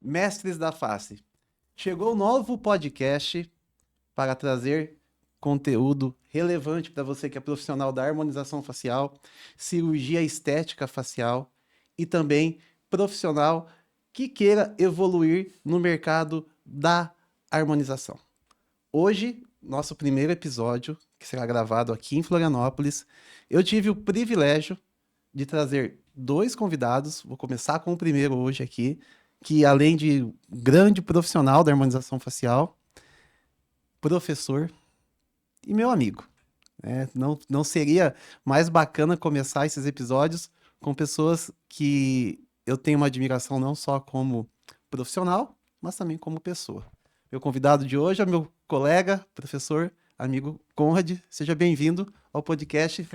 Mestres da Face. Chegou um novo podcast para trazer conteúdo relevante para você que é profissional da harmonização facial, cirurgia estética facial e também profissional que queira evoluir no mercado da harmonização. Hoje, nosso primeiro episódio, que será gravado aqui em Florianópolis, eu tive o privilégio de trazer dois convidados. Vou começar com o primeiro hoje aqui, que além de grande profissional da harmonização facial, professor e meu amigo. Não seria mais bacana começar esses episódios com pessoas que eu tenho uma admiração não só como profissional, mas também como pessoa. Meu convidado de hoje é meu colega, professor, amigo Conrad. Seja bem-vindo ao podcast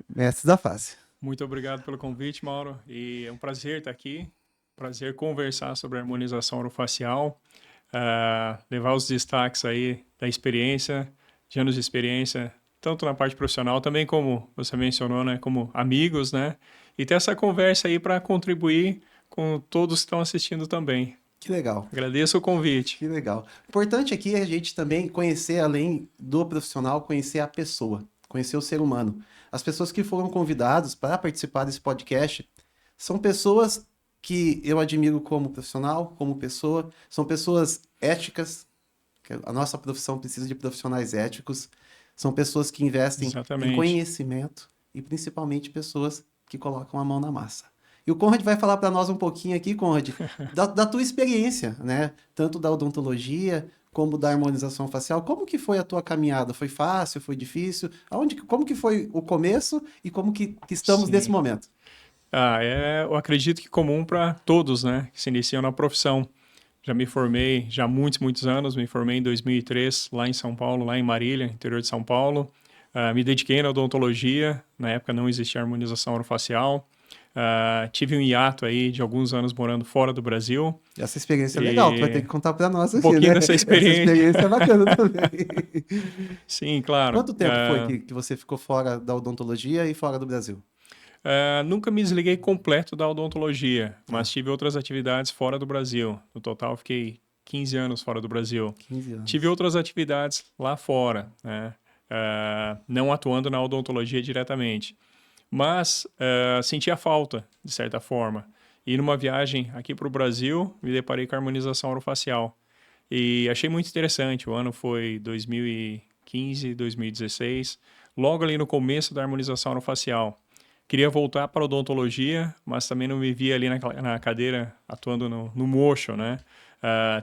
Mestres da Face. Muito obrigado pelo convite, Mauro. E é um prazer estar aqui. Prazer conversar sobre a harmonização orofacial, levar os destaques aí da experiência, de anos de experiência, tanto na parte profissional, também como você mencionou, né, como amigos, né? E ter essa conversa aí para contribuir com todos que estão assistindo também. Que legal. Agradeço o convite. Que legal. Importante aqui é a gente também conhecer, além do profissional, conhecer a pessoa, conhecer o ser humano. As pessoas que foram convidadas para participar desse podcast são pessoas que eu admiro como profissional, como pessoa, são pessoas éticas, que a nossa profissão precisa de profissionais éticos, são pessoas que investem em Exatamente. conhecimento e principalmente pessoas que colocam a mão na massa. E o Conrad vai falar para nós um pouquinho aqui, Conrad, da tua experiência, né? Tanto da odontologia como da harmonização facial. Como que foi a tua caminhada? Foi fácil? Foi difícil? Como que foi o começo e como que estamos nesse Sim. momento? Eu acredito que comum para todos, né, que se iniciam na profissão. Já me formei, já há muitos anos, me formei em 2003, lá em São Paulo, lá em Marília, interior de São Paulo. Me dediquei na odontologia, na época não existia harmonização orofacial. Tive um hiato aí de alguns anos morando fora do Brasil. Essa experiência é legal, tu vai ter que contar para nós Um aqui, pouquinho né? dessa Essa experiência. experiência é bacana também. Sim, claro. Quanto tempo foi que você ficou fora da odontologia e fora do Brasil? Nunca me desliguei completo da odontologia, mas tive outras atividades fora do Brasil. No total, fiquei 15 anos fora do Brasil. 15 Tive anos. outras atividades lá fora, né? Não atuando na odontologia diretamente. Mas sentia falta, de certa forma. E numa viagem aqui para o Brasil, me deparei com a harmonização orofacial. E achei muito interessante. O ano foi 2015, 2016, logo ali no começo da harmonização orofacial. Queria voltar para a odontologia, mas também não me via ali na cadeira atuando no mocho, né?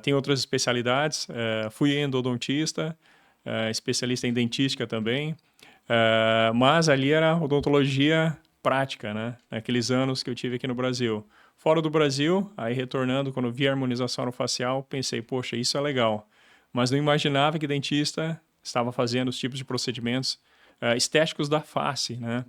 Tem outras especialidades. Fui endodontista, especialista em dentística também. Mas ali era odontologia prática, né? Naqueles anos que eu tive aqui no Brasil. Fora do Brasil, aí retornando, quando vi a harmonização orofacial, pensei, poxa, isso é legal. Mas não imaginava que dentista estava fazendo os tipos de procedimentos estéticos da face, né?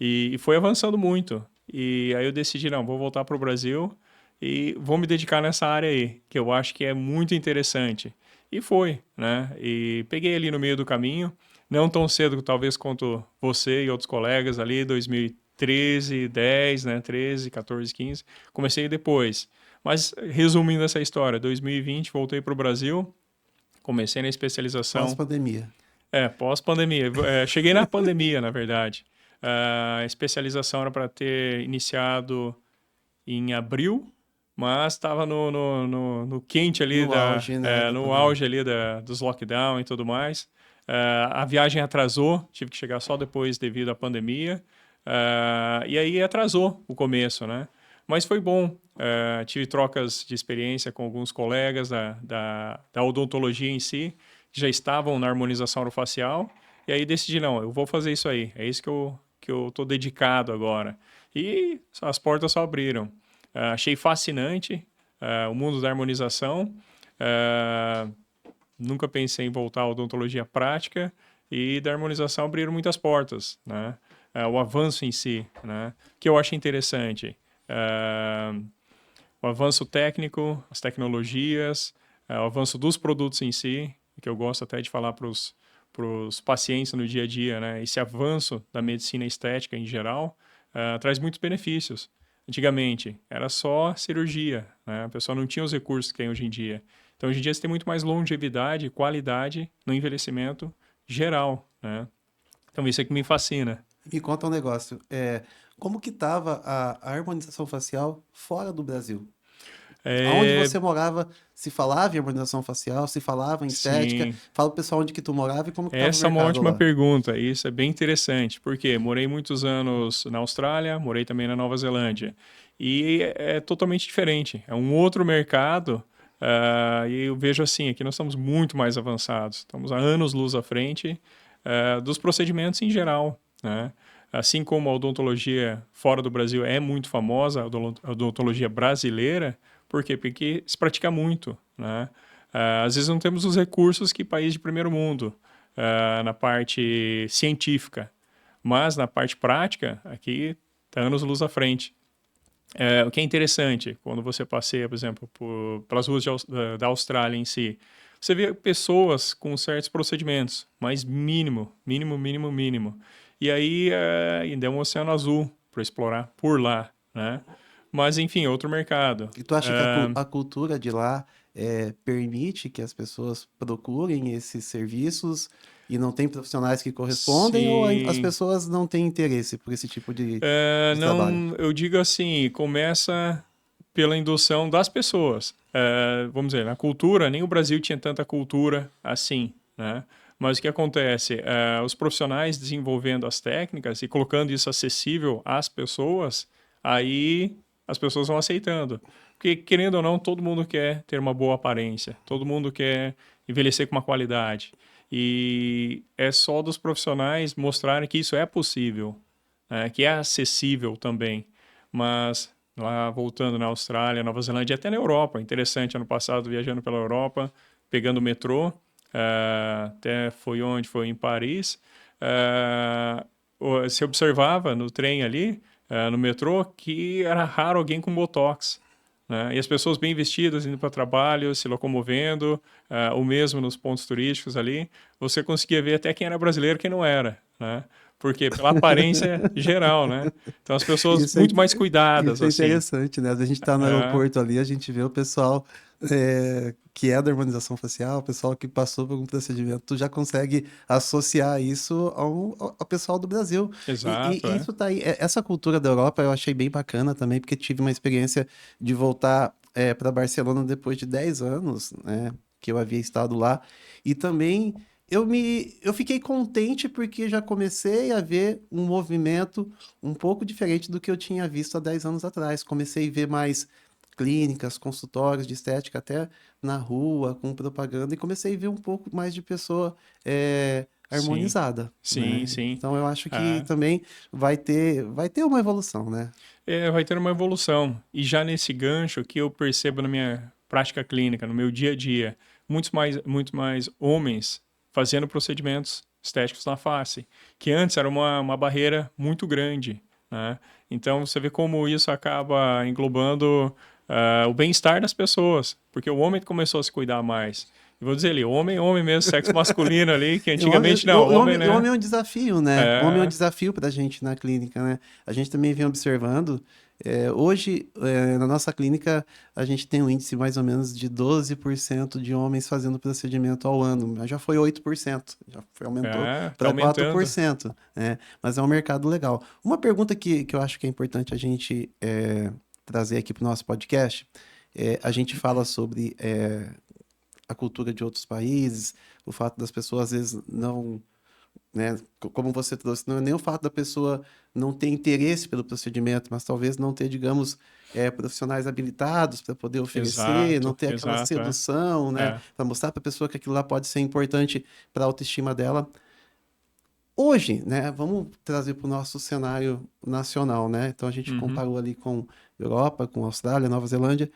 E foi avançando muito. E aí eu decidi, não, vou voltar para o Brasil e vou me dedicar nessa área aí, que eu acho que é muito interessante. E foi, né? E peguei ali no meio do caminho, não tão cedo talvez quanto você e outros colegas ali, 2013, 10, né? 13, 14, 15. Comecei depois. Mas resumindo essa história, 2020 voltei para o Brasil, comecei na especialização. Pós-pandemia. Pós-pandemia. Cheguei na pandemia, na verdade. A especialização era para ter iniciado em abril, mas estava no quente ali, No auge, né, da no pandemia. auge ali dos lockdown e tudo mais. A viagem atrasou, tive que chegar só depois devido à pandemia. E aí atrasou o começo, né? Mas foi bom. Tive trocas de experiência com alguns colegas da odontologia em si, que já estavam na harmonização orofacial. E aí decidi, não, eu vou fazer isso aí. É isso que eu estou dedicado agora. E as portas só abriram. Achei fascinante o mundo da harmonização. Nunca pensei em voltar à odontologia prática e da harmonização abriram muitas portas, né? O avanço em si, né? Que eu acho interessante. O avanço técnico, as tecnologias, o avanço dos produtos em si, que eu gosto até de falar para os pacientes no dia a dia, né? Esse avanço da medicina estética em geral traz muitos benefícios. antigamente, era só cirurgia, né? A pessoa não tinha os recursos que tem hoje em dia. Então, hoje em dia, você tem muito mais longevidade e qualidade no envelhecimento geral, né? Então, isso é que me fascina. Me conta um negócio. Como que estava a harmonização facial fora do Brasil? Aonde É, você morava, se falava em harmonização facial, se falava em estética? sim, Fala pro pessoal onde que tu morava e como que estava o essa é uma mercado ótima lá. pergunta. Isso é bem interessante, porque morei muitos anos na Austrália, morei também na Nova Zelândia. E é totalmente diferente. É um outro mercado. E eu vejo assim, aqui nós estamos muito mais avançados. Estamos há anos-luz à frente dos procedimentos em geral, né? Assim como a odontologia fora do Brasil é muito famosa, a odontologia brasileira, por quê? Porque se pratica muito, né? Às vezes não temos os recursos que países de primeiro mundo, na parte científica, mas na parte prática, aqui está anos-luz à frente. O que é interessante, quando você passeia, por exemplo, pelas ruas da Austrália em si, você vê pessoas com certos procedimentos, mas mínimo, mínimo, mínimo, mínimo. E aí ainda é um oceano azul para explorar por lá, né? Mas, enfim, é outro mercado. E tu acha que a cultura de lá permite que as pessoas procurem esses serviços e não tem profissionais que correspondem ou as Sim. pessoas não têm interesse por esse tipo de trabalho? Não, eu digo assim, começa pela indução das pessoas. Vamos dizer, na cultura, nem o Brasil tinha tanta cultura assim, né? Mas o que acontece? Os profissionais desenvolvendo as técnicas e colocando isso acessível às pessoas, aí as pessoas vão aceitando. Porque, querendo ou não, todo mundo quer ter uma boa aparência, todo mundo quer envelhecer com uma qualidade. E é só dos profissionais mostrarem que isso é possível, que é acessível também. Mas lá voltando na Austrália, Nova Zelândia e até na Europa, interessante, ano passado viajando pela Europa, pegando o metrô, até foi onde? Foi em Paris. Se observava no trem ali, no metrô, que era raro alguém com botox. Né? E as pessoas bem vestidas, indo para o trabalho, se locomovendo, o mesmo nos pontos turísticos ali, você conseguia ver até quem era brasileiro e quem não era, né? Porque pela aparência geral, né? Então as pessoas Isso é, muito mais cuidadas, isso é assim. interessante, né? Às vezes a gente tá no É, aeroporto ali, a gente vê o pessoal que é da harmonização facial, o pessoal que passou por um procedimento, tu já consegue associar isso ao pessoal do Brasil. exato, E isso tá aí. Essa cultura da Europa eu achei bem bacana também, porque tive uma experiência de voltar para Barcelona depois de 10 anos, né? Que eu havia estado lá. E também eu fiquei contente porque já comecei a ver um movimento um pouco diferente do que eu tinha visto há 10 anos atrás. Comecei a ver mais clínicas, consultórios de estética até na rua, com propaganda, e comecei a ver um pouco mais de pessoa sim, harmonizada, sim, né? sim. Então eu acho que Ah, também vai ter uma evolução, né? vai ter uma evolução. E já nesse gancho que eu percebo na minha prática clínica, no meu dia a dia, muito mais homens fazendo procedimentos estéticos na face, que antes era uma barreira muito grande, né? Então você vê como isso acaba englobando o bem-estar das pessoas, porque o homem começou a se cuidar mais. E vou dizer ali, homem mesmo, sexo masculino ali, que E o homem, antigamente não, o homem, homem, o né? homem é um desafio, né? O homem é um É, desafio para a gente na clínica, né? A gente também vem observando. Hoje, na nossa clínica, a gente tem um índice mais ou menos de 12% de homens fazendo procedimento ao ano. Mas já foi 8%, aumentou tá para aumentando. 4%, né? Mas é um mercado legal. Uma pergunta que eu acho que é importante a gente trazer aqui para o nosso podcast, a gente fala sobre a cultura de outros países, o fato das pessoas às vezes não, né, como você trouxe, não é nem o fato da pessoa não ter interesse pelo procedimento, mas talvez não ter, digamos, profissionais habilitados para poder oferecer, não Exato, ter aquela exato, sedução, né, é. para mostrar para a pessoa que aquilo lá pode ser importante para a autoestima dela. Hoje, né, vamos trazer para o nosso cenário nacional, né? Então a gente Uhum. comparou ali com Europa, com Austrália, Nova Zelândia.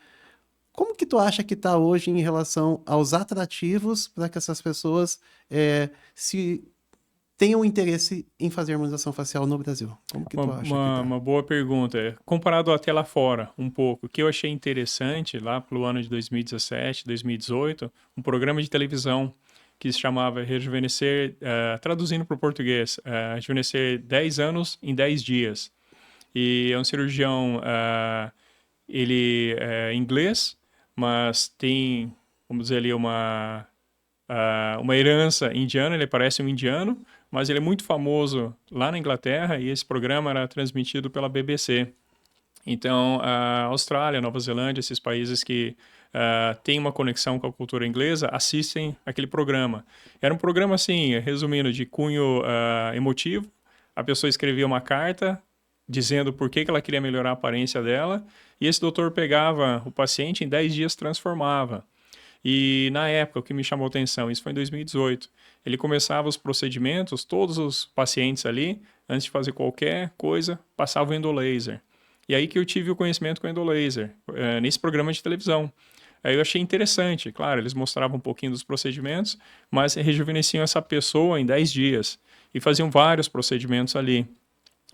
Como que tu acha que está hoje em relação aos atrativos para que essas pessoas se tenham interesse em fazer harmonização facial no Brasil? Como que Uma, tu acha que uma, tá? uma boa pergunta. Comparado até lá fora, um pouco, o que eu achei interessante lá pelo ano de 2017, 2018, um programa de televisão que se chamava Rejuvenescer, traduzindo para o português, Rejuvenescer 10 anos em 10 dias. e é um cirurgião, ele é inglês, mas tem, vamos dizer ali, uma herança indiana, ele parece um indiano, mas ele é muito famoso lá na Inglaterra e esse programa era transmitido pela BBC. Então, a Austrália, Nova Zelândia, esses países que têm uma conexão com a cultura inglesa, assistem aquele programa. Era um programa, assim, resumindo, de cunho emotivo. A pessoa escrevia uma carta dizendo por que ela queria melhorar a aparência dela, e esse doutor pegava o paciente, em 10 dias transformava. E na época, o que me chamou a atenção, isso foi em 2018, ele começava os procedimentos, todos os pacientes ali, antes de fazer qualquer coisa, passavam o endolaser. E aí que eu tive o conhecimento com o endolaser, nesse programa de televisão. Aí eu achei interessante, claro, eles mostravam um pouquinho dos procedimentos, mas rejuvenesciam essa pessoa em 10 dias e faziam vários procedimentos ali.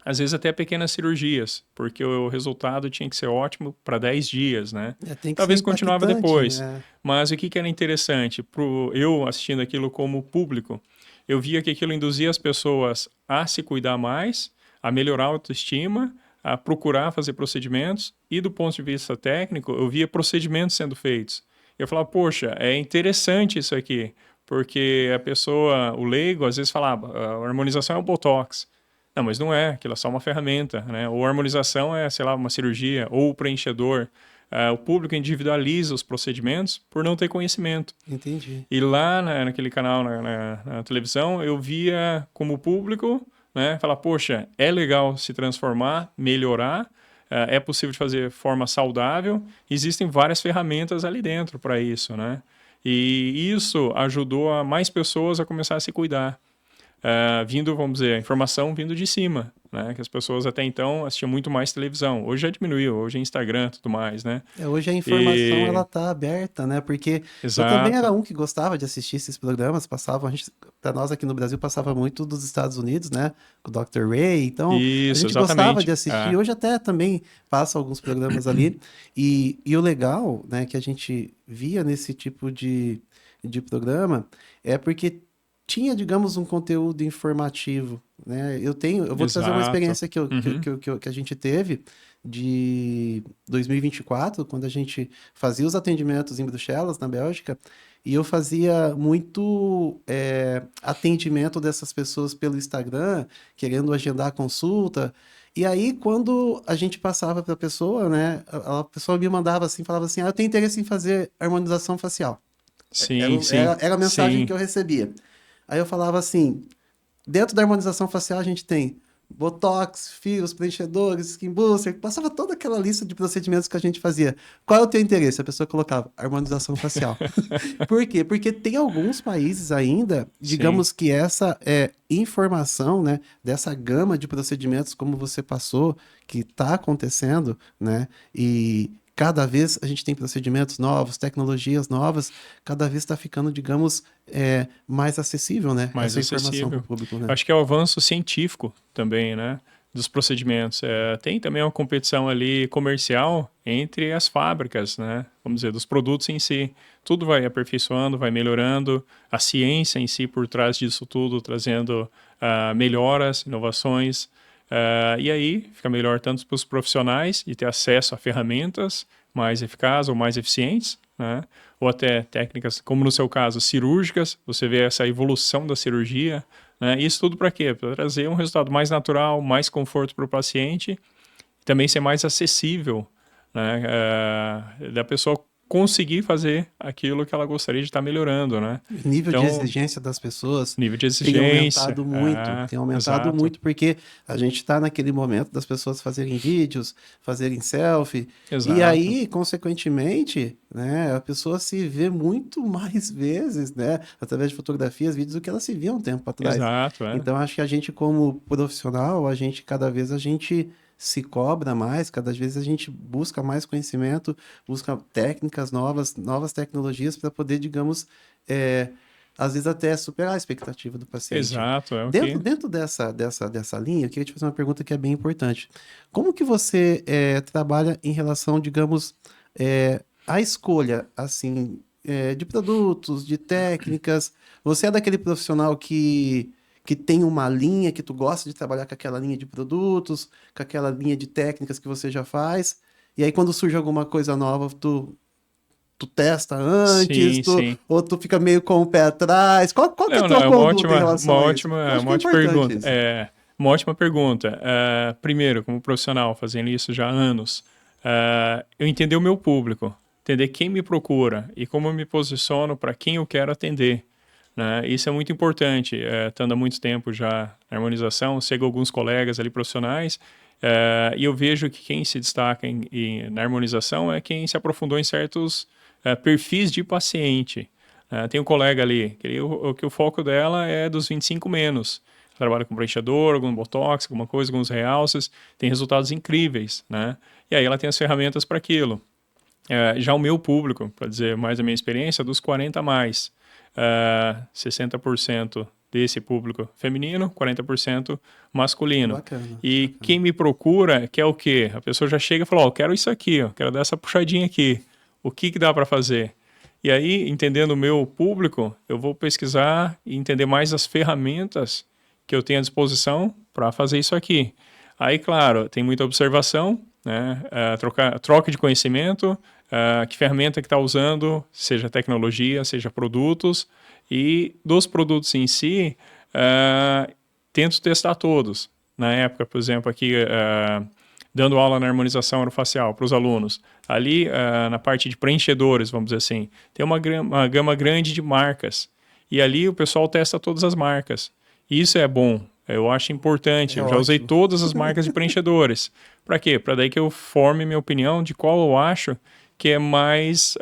Às vezes até pequenas cirurgias, porque o resultado tinha que ser ótimo para 10 dias, né? Tem que ser Talvez continuava impactante, depois. né? Mas o que era interessante? Eu assistindo aquilo como público, eu via que aquilo induzia as pessoas a se cuidar mais, a melhorar a autoestima, a procurar fazer procedimentos, e do ponto de vista técnico, eu via procedimentos sendo feitos. Eu falava, poxa, é interessante isso aqui, porque a pessoa, o leigo, às vezes falava, a harmonização é o Botox. Não, mas não é, aquilo é só uma ferramenta, né? Ou a harmonização é, sei lá, uma cirurgia, ou o preenchedor. O público individualiza os procedimentos por não ter conhecimento. Entendi. E lá naquele canal, na televisão, eu via como público, né, falar, poxa, é legal se transformar, melhorar, é possível de fazer de forma saudável, existem várias ferramentas ali dentro para isso, né? E isso ajudou a mais pessoas a começar a se cuidar. Vindo, vamos dizer, a informação vindo de cima, né? Que as pessoas até então assistiam muito mais televisão. Hoje já diminuiu, hoje é Instagram e tudo mais, né? Hoje a informação ela tá aberta, né? Porque eu também era Exato. um que gostava de assistir esses programas, para nós aqui no Brasil passava muito dos Estados Unidos, né? Com o Dr. Ray, então a Isso, gente gostava de exatamente. assistir. Hoje até também passa alguns programas ali. E o legal, né, que a gente via nesse tipo de programa é porque tinha, digamos, um conteúdo informativo, né? Eu vou trazer uma Exato. experiência Uhum. que a gente teve de 2024, quando a gente fazia os atendimentos em Bruxelas, na Bélgica, e eu fazia muito atendimento dessas pessoas pelo Instagram, querendo agendar a consulta. E aí, quando a gente passava para a pessoa, né, a pessoa me mandava assim, falava assim, eu tenho interesse em fazer harmonização facial. Sim, sim, Era a mensagem que sim. eu recebia. Aí eu falava assim, dentro da harmonização facial a gente tem Botox, fios, preenchedores, skin booster, passava toda aquela lista de procedimentos que a gente fazia. Qual é o teu interesse? A pessoa colocava harmonização facial. Por quê? Porque tem alguns países ainda, Sim. digamos que essa informação, né, dessa gama de procedimentos como você passou, que está acontecendo, né, e cada vez a gente tem procedimentos novos, tecnologias novas, cada vez está ficando, digamos, mais acessível, né, Mais essa informação para o acessível. público, né? Acho que é o avanço científico também, né? Dos procedimentos. Tem também uma competição ali comercial entre as fábricas, né? Vamos dizer, dos produtos em si. Tudo vai aperfeiçoando, vai melhorando. A ciência em si por trás disso tudo, trazendo melhoras, inovações. E aí fica melhor tanto para os profissionais de ter acesso a ferramentas mais eficazes ou mais eficientes, né? Ou até técnicas, como no seu caso, cirúrgicas, você vê essa evolução da cirurgia, né? Isso tudo para quê? Para trazer um resultado mais natural, mais conforto para o paciente, e também ser mais acessível, né? Da pessoa conseguir fazer aquilo que ela gostaria de estar melhorando, né? O nível de Então, exigência das pessoas nível de exigência, tem aumentado exato, muito, porque a gente está naquele momento das pessoas fazerem vídeos, fazerem selfie, e exato, aí, consequentemente, né, a pessoa se vê muito mais vezes, né, através de fotografias, vídeos, do que ela se via um tempo atrás. exato, Então, acho que a gente, como profissional, cada vez a gente se cobra mais, cada vez a gente busca mais conhecimento, busca técnicas novas, novas tecnologias para poder, digamos, às vezes até superar a expectativa do paciente. exato, é o que... Dentro dessa linha, eu queria te fazer uma pergunta que é bem importante. Como que você trabalha em relação, digamos, à escolha, assim, de produtos, de técnicas? Você é daquele profissional que tem uma linha, que tu gosta de trabalhar com aquela linha de produtos, com aquela linha de técnicas que você já faz, e aí quando surge alguma coisa nova, tu testa antes, Sim, sim. ou tu fica meio com o pé atrás? Qual que é a Não, não, tua é conduta em relação a isso? Eu acho uma que é ótima importante pergunta. isso. É, uma ótima pergunta. Primeiro, como profissional, fazendo isso já há anos, eu entender o meu público, entender quem me procura e como eu me posiciono para quem eu quero atender. Né? Isso é muito importante. Estando há muito tempo já na harmonização, sigo alguns colegas ali profissionais, e eu vejo que quem se destaca na harmonização é quem se aprofundou em certos perfis de paciente. Tem um colega ali, que o foco dela é dos 25 menos. Trabalha com preenchedor, algum botox, alguma coisa, alguns realces, tem resultados incríveis, né? E aí ela tem as ferramentas para aquilo. Já o meu público, para dizer mais a minha experiência, dos 40 a mais. 60% desse público feminino, 40% masculino. Bacana, E bacana. quem me procura quer o quê? A pessoa já chega e fala, eu quero isso aqui, quero dar essa puxadinha aqui. O que dá para fazer? E aí, entendendo o meu público, eu vou pesquisar e entender mais as ferramentas que eu tenho à disposição para fazer isso aqui. Aí, claro, tem muita observação, né? Troca de conhecimento, que ferramenta que está usando, seja tecnologia, seja produtos, e dos produtos em si, tento testar todos. Na época, por exemplo, aqui, dando aula na harmonização orofacial para os alunos, ali na parte de preenchedores, vamos dizer assim, tem uma gama grande de marcas, e ali o pessoal testa todas as marcas. E isso é bom, eu acho importante. É Eu já usei ótimo. todas as marcas de preenchedores. Para quê? Para daí que eu forme minha opinião de qual eu acho que é mais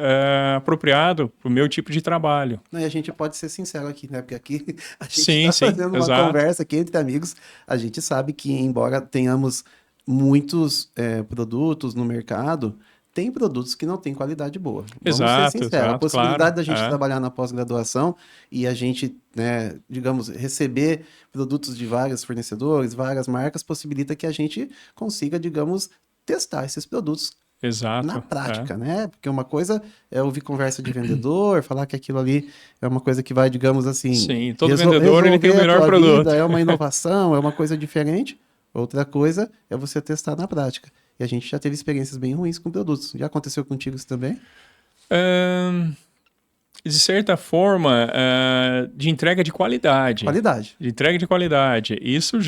apropriado para o meu tipo de trabalho. Não, e a gente pode ser sincero aqui, né? Porque aqui a gente Sim, está sim, fazendo uma exato. conversa aqui entre amigos. A gente sabe que, embora tenhamos muitos produtos no mercado, tem produtos que não têm qualidade boa. Vamos ser Exato, sinceros. A exato, claro. possibilidade da gente trabalhar na pós-graduação e a gente, né, digamos, receber produtos de vários fornecedores, várias marcas, possibilita que a gente consiga, digamos, testar esses produtos na Exato. prática, né? Porque uma coisa é ouvir conversa de vendedor, falar que aquilo ali é uma coisa que vai, digamos assim, Sim, todo vendedor ele tem o resolver a melhor tua vida, produto. é uma inovação, é uma coisa diferente. Outra coisa é você testar na prática. E a gente já teve experiências bem ruins com produtos. Já aconteceu contigo isso também? Ahn, de certa forma, de entrega de qualidade. Qualidade. De entrega de qualidade. Isso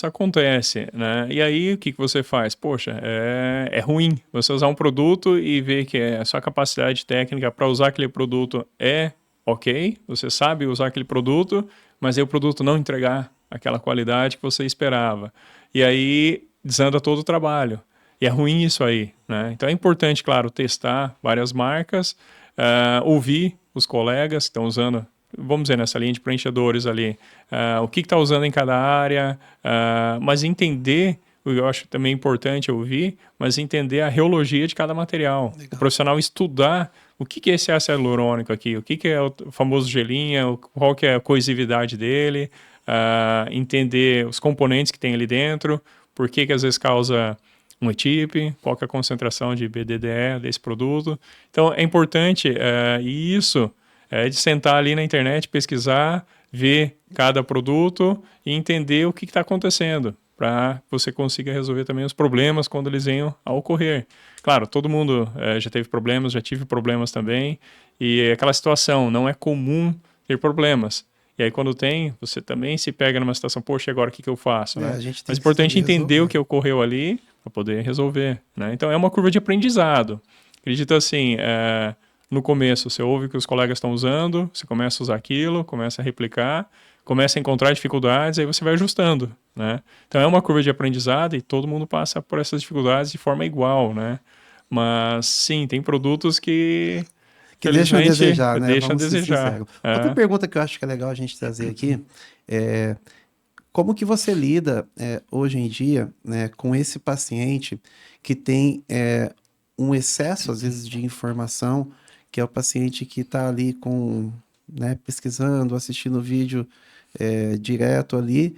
acontece, né? E aí, o que você faz? Poxa, é ruim você usar um produto e ver que a sua capacidade técnica para usar aquele produto é ok, você sabe usar aquele produto, mas aí o produto não entregar aquela qualidade que você esperava. E aí, desanda todo o trabalho. E é ruim isso aí, né? Então é importante, claro, testar várias marcas, ouvir os colegas que estão usando, vamos dizer, nessa linha de preenchedores ali, o que está usando em cada área, mas entender, eu acho também importante ouvir, mas entender a reologia de cada material. O Legal. profissional estudar o que é esse ácido hialurônico aqui, o que é o famoso gelinho, qual que é a coisividade dele, entender os componentes que tem ali dentro, por que às vezes causa um ETIP, qual que é a concentração de BDDE desse produto. Então, é importante, e isso é de sentar ali na internet, pesquisar, ver cada produto e entender o que está acontecendo, para você consiga resolver também os problemas quando eles venham a ocorrer. Claro, todo mundo já teve problemas, já tive problemas também, e é aquela situação, não é comum ter problemas. E aí, quando tem, você também se pega numa situação, poxa, agora o que eu faço, né? A gente tem Mas é que importante saber entender o resolver. que ocorreu ali para poder resolver, né? Então, é uma curva de aprendizado. Acredito assim, no começo, você ouve o que os colegas estão usando, você começa a usar aquilo, começa a replicar, começa a encontrar dificuldades, aí você vai ajustando, né? Então, é uma curva de aprendizado e todo mundo passa por essas dificuldades de forma igual, né? Mas, sim, tem produtos que Que deixam a felizmente, desejar, né? deixa a Vamos ser desejar. sinceros. Outra pergunta que eu acho que é legal a gente trazer aqui é como que você lida hoje em dia, né, com esse paciente que tem um excesso, às vezes, de informação, que é o paciente que está ali né, pesquisando, assistindo o vídeo direto ali,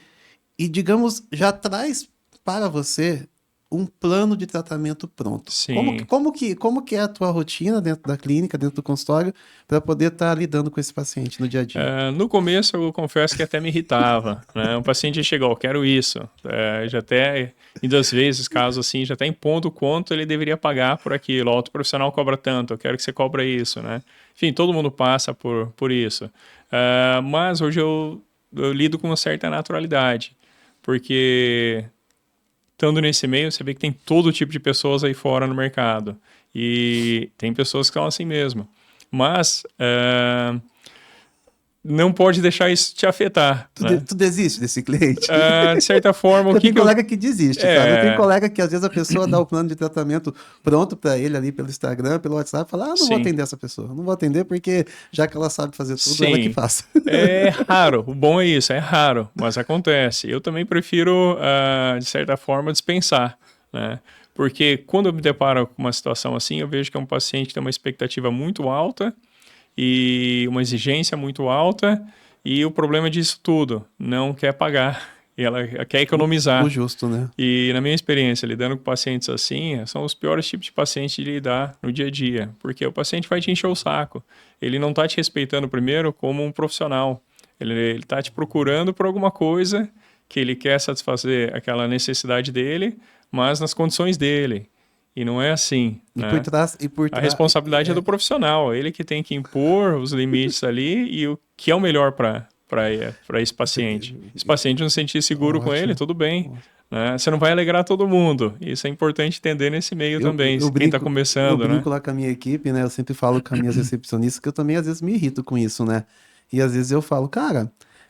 e, digamos, já traz para você um plano de tratamento pronto. Sim. Como que é a tua rotina dentro da clínica, dentro do consultório, para poder estar lidando com esse paciente no dia a dia? No começo, eu confesso que até me irritava, né? O paciente chegou, quero isso. Já até, indo às vezes, caso assim, já até em ponto quanto ele deveria pagar por aquilo. O outro profissional cobra tanto, eu quero que você cobra isso, né? Enfim, todo mundo passa por isso. Mas hoje eu lido com uma certa naturalidade, porque estando nesse meio, você vê que tem todo tipo de pessoas aí fora no mercado. E tem pessoas que são assim mesmo. Mas não pode deixar isso te afetar, né? Tu desiste desse cliente? De certa forma, Eu tenho colega que desiste, sabe? Eu tenho É, colega que às vezes a pessoa dá o plano de tratamento pronto para ele ali pelo Instagram, pelo WhatsApp, e fala, não vou sim, atender essa pessoa, não vou atender porque já que ela sabe fazer tudo, ela que sim. faça. É raro, o bom é isso, é raro, mas acontece. Eu também prefiro, de certa forma, dispensar, né? Porque quando eu me deparo com uma situação assim, eu vejo que é um paciente que tem uma expectativa muito alta e uma exigência muito alta, e o problema disso tudo, não quer pagar, e ela quer economizar. O justo, né? E na minha experiência, lidando com pacientes assim, são os piores tipos de pacientes de lidar no dia a dia, porque o paciente vai te encher o saco. Ele não está te respeitando primeiro como um profissional. Ele está te procurando por alguma coisa que ele quer satisfazer aquela necessidade dele, mas nas condições dele. E não é assim, E por né? trás, e por A trás, responsabilidade é do profissional, ele que tem que impor os limites ali e o que é o melhor para esse paciente. Esse paciente não se sentir seguro com ele, ótimo. tudo bem. Né? Você não vai alegrar todo mundo. Isso é importante entender nesse meio também, quem está Eu começando, né? brinco lá com a minha equipe, né? Eu sempre falo com as minhas recepcionistas que eu também às vezes me irrito com isso, né? E às vezes eu falo, cara,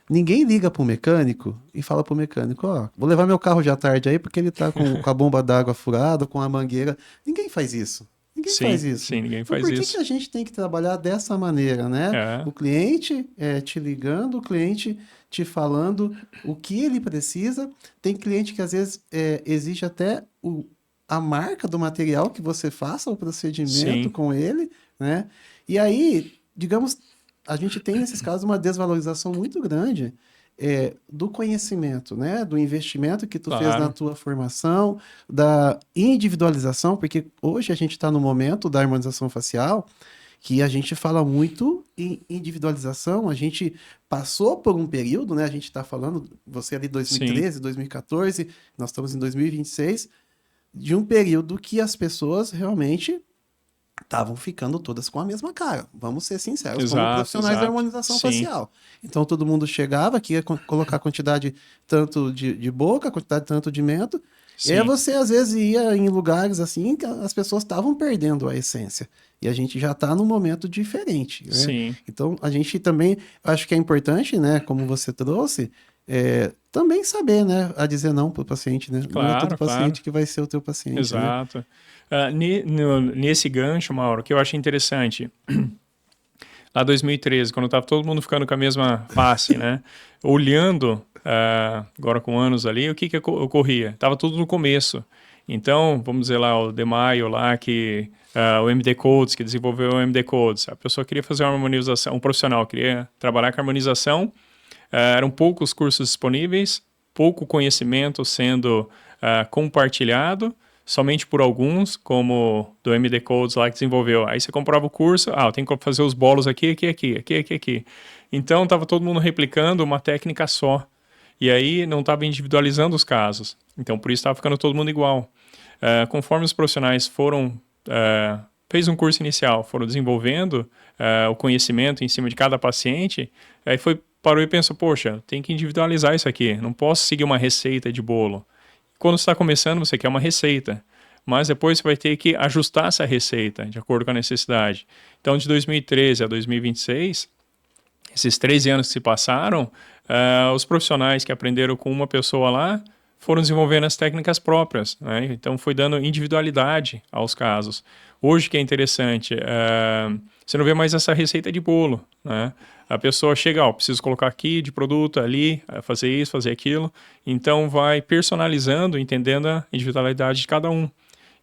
ninguém liga pro mecânico e fala pro mecânico, ó, vou levar meu carro já à tarde aí porque ele tá com a bomba d'água furada, com a mangueira. Ninguém faz isso. Ninguém faz Sim, isso. sim, ninguém Então faz por que que isso. a gente tem que trabalhar dessa maneira, né? É, O cliente te ligando, o cliente te falando o que ele precisa. Tem cliente que às vezes exige até a marca do material que você faça o procedimento sim, com ele, né? E aí, digamos, a gente tem nesses casos uma desvalorização muito grande do conhecimento, né? Do investimento que tu fez na claro. tua formação, da individualização, porque hoje a gente está no momento da harmonização facial que a gente fala muito em individualização, a gente passou por um período, né? A gente está falando, você ali Sim, 2013, 2014, nós estamos em 2026, de um período que as pessoas realmente estavam ficando todas com a mesma cara. Vamos ser sinceros, como exato, profissionais da exato. harmonização Sim, facial. Então todo mundo chegava, que ia colocar quantidade tanto de boca, quantidade tanto de mento, e aí sim, você às vezes ia em lugares assim que as pessoas estavam perdendo a essência. E a gente já está num momento diferente, né? sim. Então a gente também, acho que é importante, né, como você trouxe, também saber, né, a dizer não para o paciente, né? Não é todo Claro, claro. paciente que vai ser o teu paciente, né? Exato. Nesse gancho, Mauro, que eu acho interessante, lá 2013, quando estava todo mundo ficando com a mesma face, né? Olhando, agora com anos ali, o que ocorria? Tava tudo no começo. Então, vamos dizer lá, o Demaio lá, o MD Codes, que desenvolveu o MD Codes, a pessoa queria fazer uma harmonização, um profissional queria trabalhar com harmonização, eram poucos cursos disponíveis, pouco conhecimento sendo compartilhado, somente por alguns, como do MD Codes lá que desenvolveu. Aí você comprava o curso, eu tenho que fazer os bolos aqui. Então estava todo mundo replicando uma técnica só. E aí não estava individualizando os casos. Então por isso estava ficando todo mundo igual. Conforme os profissionais fez um curso inicial, foram desenvolvendo o conhecimento em cima de cada paciente, aí parou e pensou, poxa, tem que individualizar isso aqui, não posso seguir uma receita de bolo. Quando você está começando, você quer uma receita, mas depois você vai ter que ajustar essa receita de acordo com a necessidade. Então, de 2013 a 2026, esses 13 anos que se passaram, os profissionais que aprenderam com uma pessoa lá foram desenvolvendo as técnicas próprias, né? Então, foi dando individualidade aos casos. Hoje, que é interessante, você não vê mais essa receita de bolo, né? A pessoa chega, preciso colocar aqui de produto, ali, fazer isso, fazer aquilo. Então, vai personalizando, entendendo a individualidade de cada um.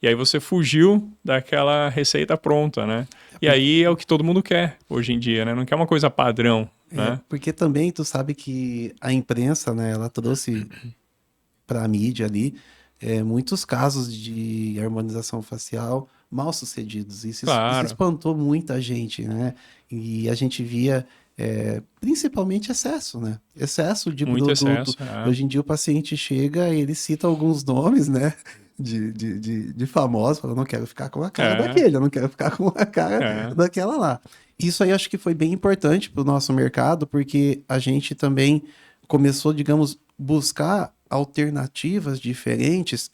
E aí você fugiu daquela receita pronta, né? E aí é o que todo mundo quer hoje em dia, né? Não quer uma coisa padrão, né? Porque também tu sabe que a imprensa, né, ela trouxe para a mídia ali muitos casos de harmonização facial mal sucedidos. Isso Claro, espantou muita gente, né? E a gente via principalmente excesso, né? Excesso de muito produto. excesso. É. Hoje em dia o paciente chega e ele cita alguns nomes, né? De famosos, fala, eu não quero ficar com a cara É, daquele, eu não quero ficar com a cara é, daquela lá. Isso aí acho que foi bem importante para o nosso mercado, porque a gente também começou, digamos, buscar alternativas diferentes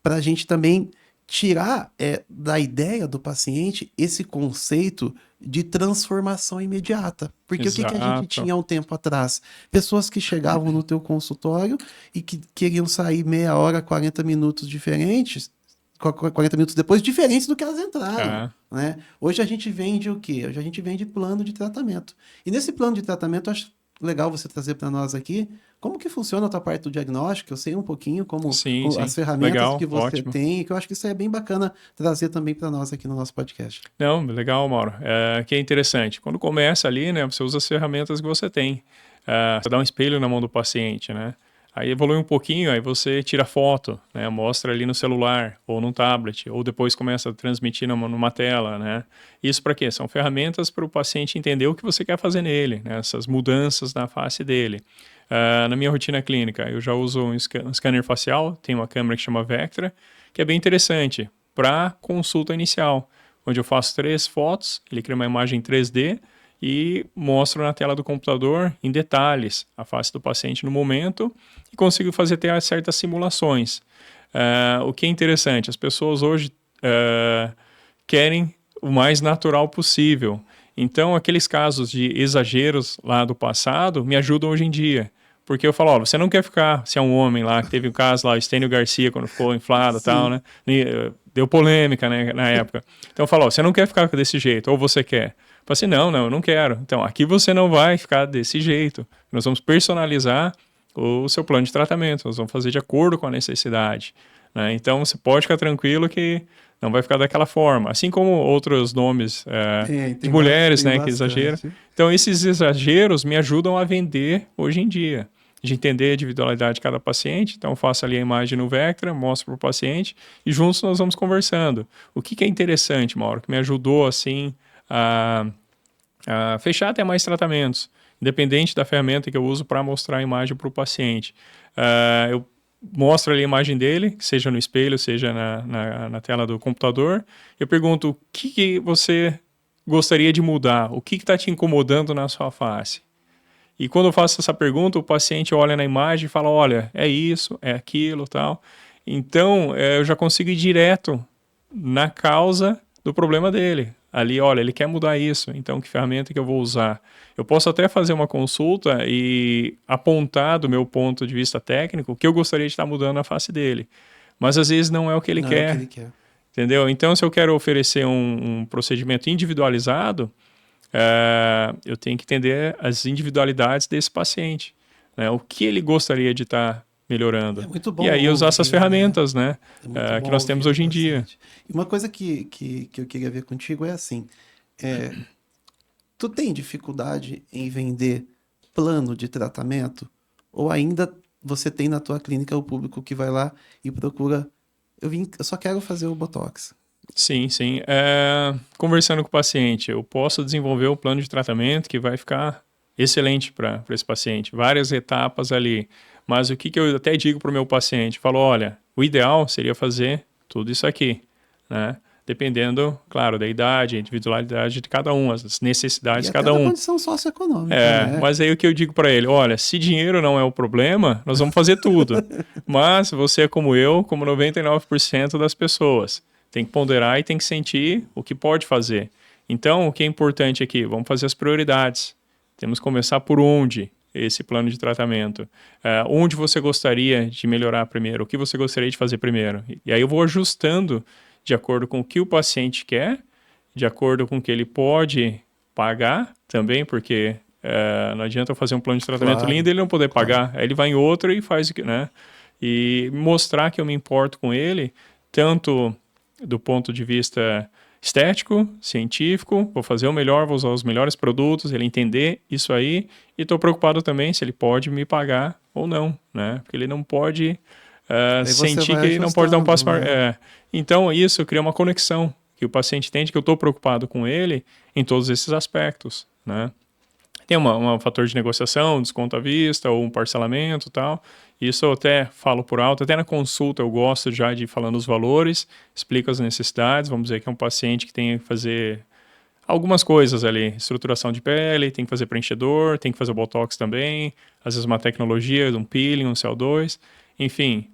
para a gente também tirar da ideia do paciente esse conceito de transformação imediata. Porque o que que a gente exato. tinha há um tempo atrás? Pessoas que chegavam no teu consultório e que queriam sair meia hora, 40 minutos diferentes, 40 minutos depois, diferentes do que elas entraram. É. Né? Hoje a gente vende o quê? Hoje a gente vende plano de tratamento. E nesse plano de tratamento, eu acho legal você trazer para nós aqui como que funciona a tua parte do diagnóstico. Eu sei um pouquinho Sim, as sim. ferramentas Legal, que você ótimo. tem, que eu acho que isso é bem bacana trazer também para nós aqui no nosso podcast. Não, legal, Mauro. Que é interessante. Quando começa ali, né, você usa as ferramentas que você tem. Você dá um espelho na mão do paciente, né? Aí evolui um pouquinho, aí você tira foto, né? Mostra ali no celular ou no tablet, ou depois começa a transmitir numa tela, né? Isso para quê? São ferramentas para o paciente entender o que você quer fazer nele, né? Essas mudanças na face dele. Na minha rotina clínica, eu já uso um scanner facial, tem uma câmera que chama Vectra, que é bem interessante para consulta inicial, onde eu faço 3 fotos, ele cria uma imagem 3D e mostro na tela do computador em detalhes a face do paciente no momento e consigo fazer até certas simulações. O que é interessante, as pessoas hoje querem o mais natural possível. Então, aqueles casos de exageros lá do passado me ajudam hoje em dia. Porque eu falo, ó, você não quer ficar, se é um homem lá, que teve um caso lá, o Estênio Garcia, quando ficou inflado e tal, Sim. né? Deu polêmica, né, na época. Então eu falo, ó, você não quer ficar desse jeito, ou você quer? Eu falo assim, não, eu não quero. Então, aqui você não vai ficar desse jeito. Nós vamos personalizar o seu plano de tratamento, nós vamos fazer de acordo com a necessidade. Né? Então, você pode ficar tranquilo que não vai ficar daquela forma. Assim como outros nomes de mulheres, Tem né, que exageram. bastante. Então, esses exageros me ajudam a vender hoje em dia. De entender a individualidade de cada paciente. Então, eu faço ali a imagem no Vectra, mostro para o paciente e juntos nós vamos conversando. O que é interessante, Mauro, que me ajudou, assim, a fechar até mais tratamentos, independente da ferramenta que eu uso para mostrar a imagem para o paciente. Eu mostro ali a imagem dele, seja no espelho, seja na tela do computador. Eu pergunto o que você gostaria de mudar, o que está te incomodando na sua face. E quando eu faço essa pergunta, o paciente olha na imagem e fala, olha, é isso, é aquilo, tal. Então, eu já consigo ir direto na causa do problema dele. Ali, olha, ele quer mudar isso, então que ferramenta que eu vou usar? Eu posso até fazer uma consulta e apontar do meu ponto de vista técnico o que eu gostaria de estar mudando na face dele. Mas às vezes não é o que ele Não é o que quer, ele quer. entendeu? Então, se eu quero oferecer um procedimento individualizado, eu tenho que entender as individualidades desse paciente, né? O que ele gostaria de estar melhorando. É muito E bom aí usar essas ouvir, né? ferramentas, né? É muito Que bom nós temos ouvir do hoje em dia. paciente. E uma coisa que eu queria ver contigo é assim, é, tu tem dificuldade em vender plano de tratamento? Ou ainda você tem na tua clínica o público que vai lá e procura, eu só quero fazer o Botox. Sim, sim. Conversando com o paciente, eu posso desenvolver o plano de tratamento que vai ficar excelente para esse paciente. Várias etapas ali. Mas o que eu até digo para o meu paciente? Falo, olha, o ideal seria fazer tudo isso aqui, né? Dependendo, claro, da idade, individualidade de cada um, as necessidades E de até cada da um. condição socioeconômica, né? Mas aí o que eu digo para ele, olha, se dinheiro não é o problema, nós vamos fazer tudo. Mas você é como eu, como 99% das pessoas. Tem que ponderar e tem que sentir o que pode fazer. Então, o que é importante aqui? Vamos fazer as prioridades. Temos que começar por onde esse plano de tratamento. Onde você gostaria de melhorar primeiro? O que você gostaria de fazer primeiro? E aí eu vou ajustando de acordo com o que o paciente quer, de acordo com o que ele pode pagar também, porque não adianta eu fazer um plano de tratamento Claro, lindo e ele não poder claro. pagar. Aí ele vai em outro e faz, né? E mostrar que eu me importo com ele, tanto do ponto de vista estético, científico, vou fazer o melhor, vou usar os melhores produtos, ele entender isso aí, e estou preocupado também se ele pode me pagar ou não, né? Porque ele não pode Aí você sentir vai que ele não pode dar um passo ajustando, maior. né? Então, isso cria uma conexão, que o paciente entende que eu estou preocupado com ele em todos esses aspectos, né? Tem um fator de negociação, desconto à vista ou um parcelamento e tal. Isso eu até falo por alto, até na consulta eu gosto já de ir falando os valores, explico as necessidades. Vamos dizer que é um paciente que tem que fazer algumas coisas ali, estruturação de pele, tem que fazer preenchedor, tem que fazer o botox também, às vezes uma tecnologia, um peeling, um CO2, enfim,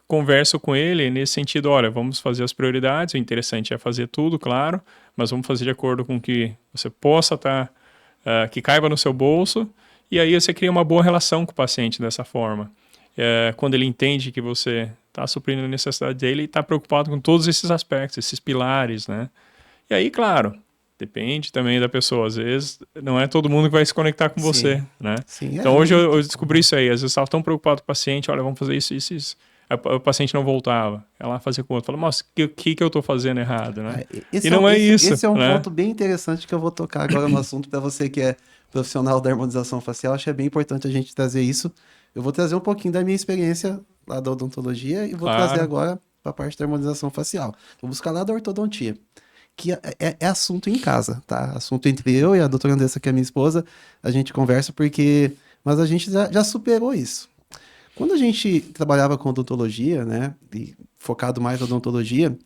converso com ele nesse sentido, olha, vamos fazer as prioridades, o interessante é fazer tudo, claro, mas vamos fazer de acordo com que você possa estar, que caiba no seu bolso, e aí você cria uma boa relação com o paciente dessa forma. Quando ele entende que você está suprindo a necessidade dele e está preocupado com todos esses aspectos, esses pilares, né? E aí, claro, depende também da pessoa. Às vezes, não é todo mundo que vai se conectar com você, Sim, né? sim. Então, hoje eu descobri isso aí. Às vezes, eu estava tão preocupado com o paciente. Olha, vamos fazer isso, isso, isso. Aí, o paciente não voltava. Ela fazia com o outro. Falava, nossa, o que eu estou fazendo errado, né? E não é isso, Esse é um né? ponto bem interessante que eu vou tocar agora no assunto para você que é profissional da harmonização facial. Acho que é bem importante a gente trazer isso. Eu vou trazer um pouquinho da minha experiência lá da odontologia e vou trazer Claro, agora para a parte da harmonização facial. Vou buscar lá da ortodontia, que é assunto em casa, tá? Assunto entre eu e a doutora Andressa, que é minha esposa, a gente conversa porque... Mas a gente já superou isso. Quando a gente trabalhava com odontologia, né, e focado mais na odontologia,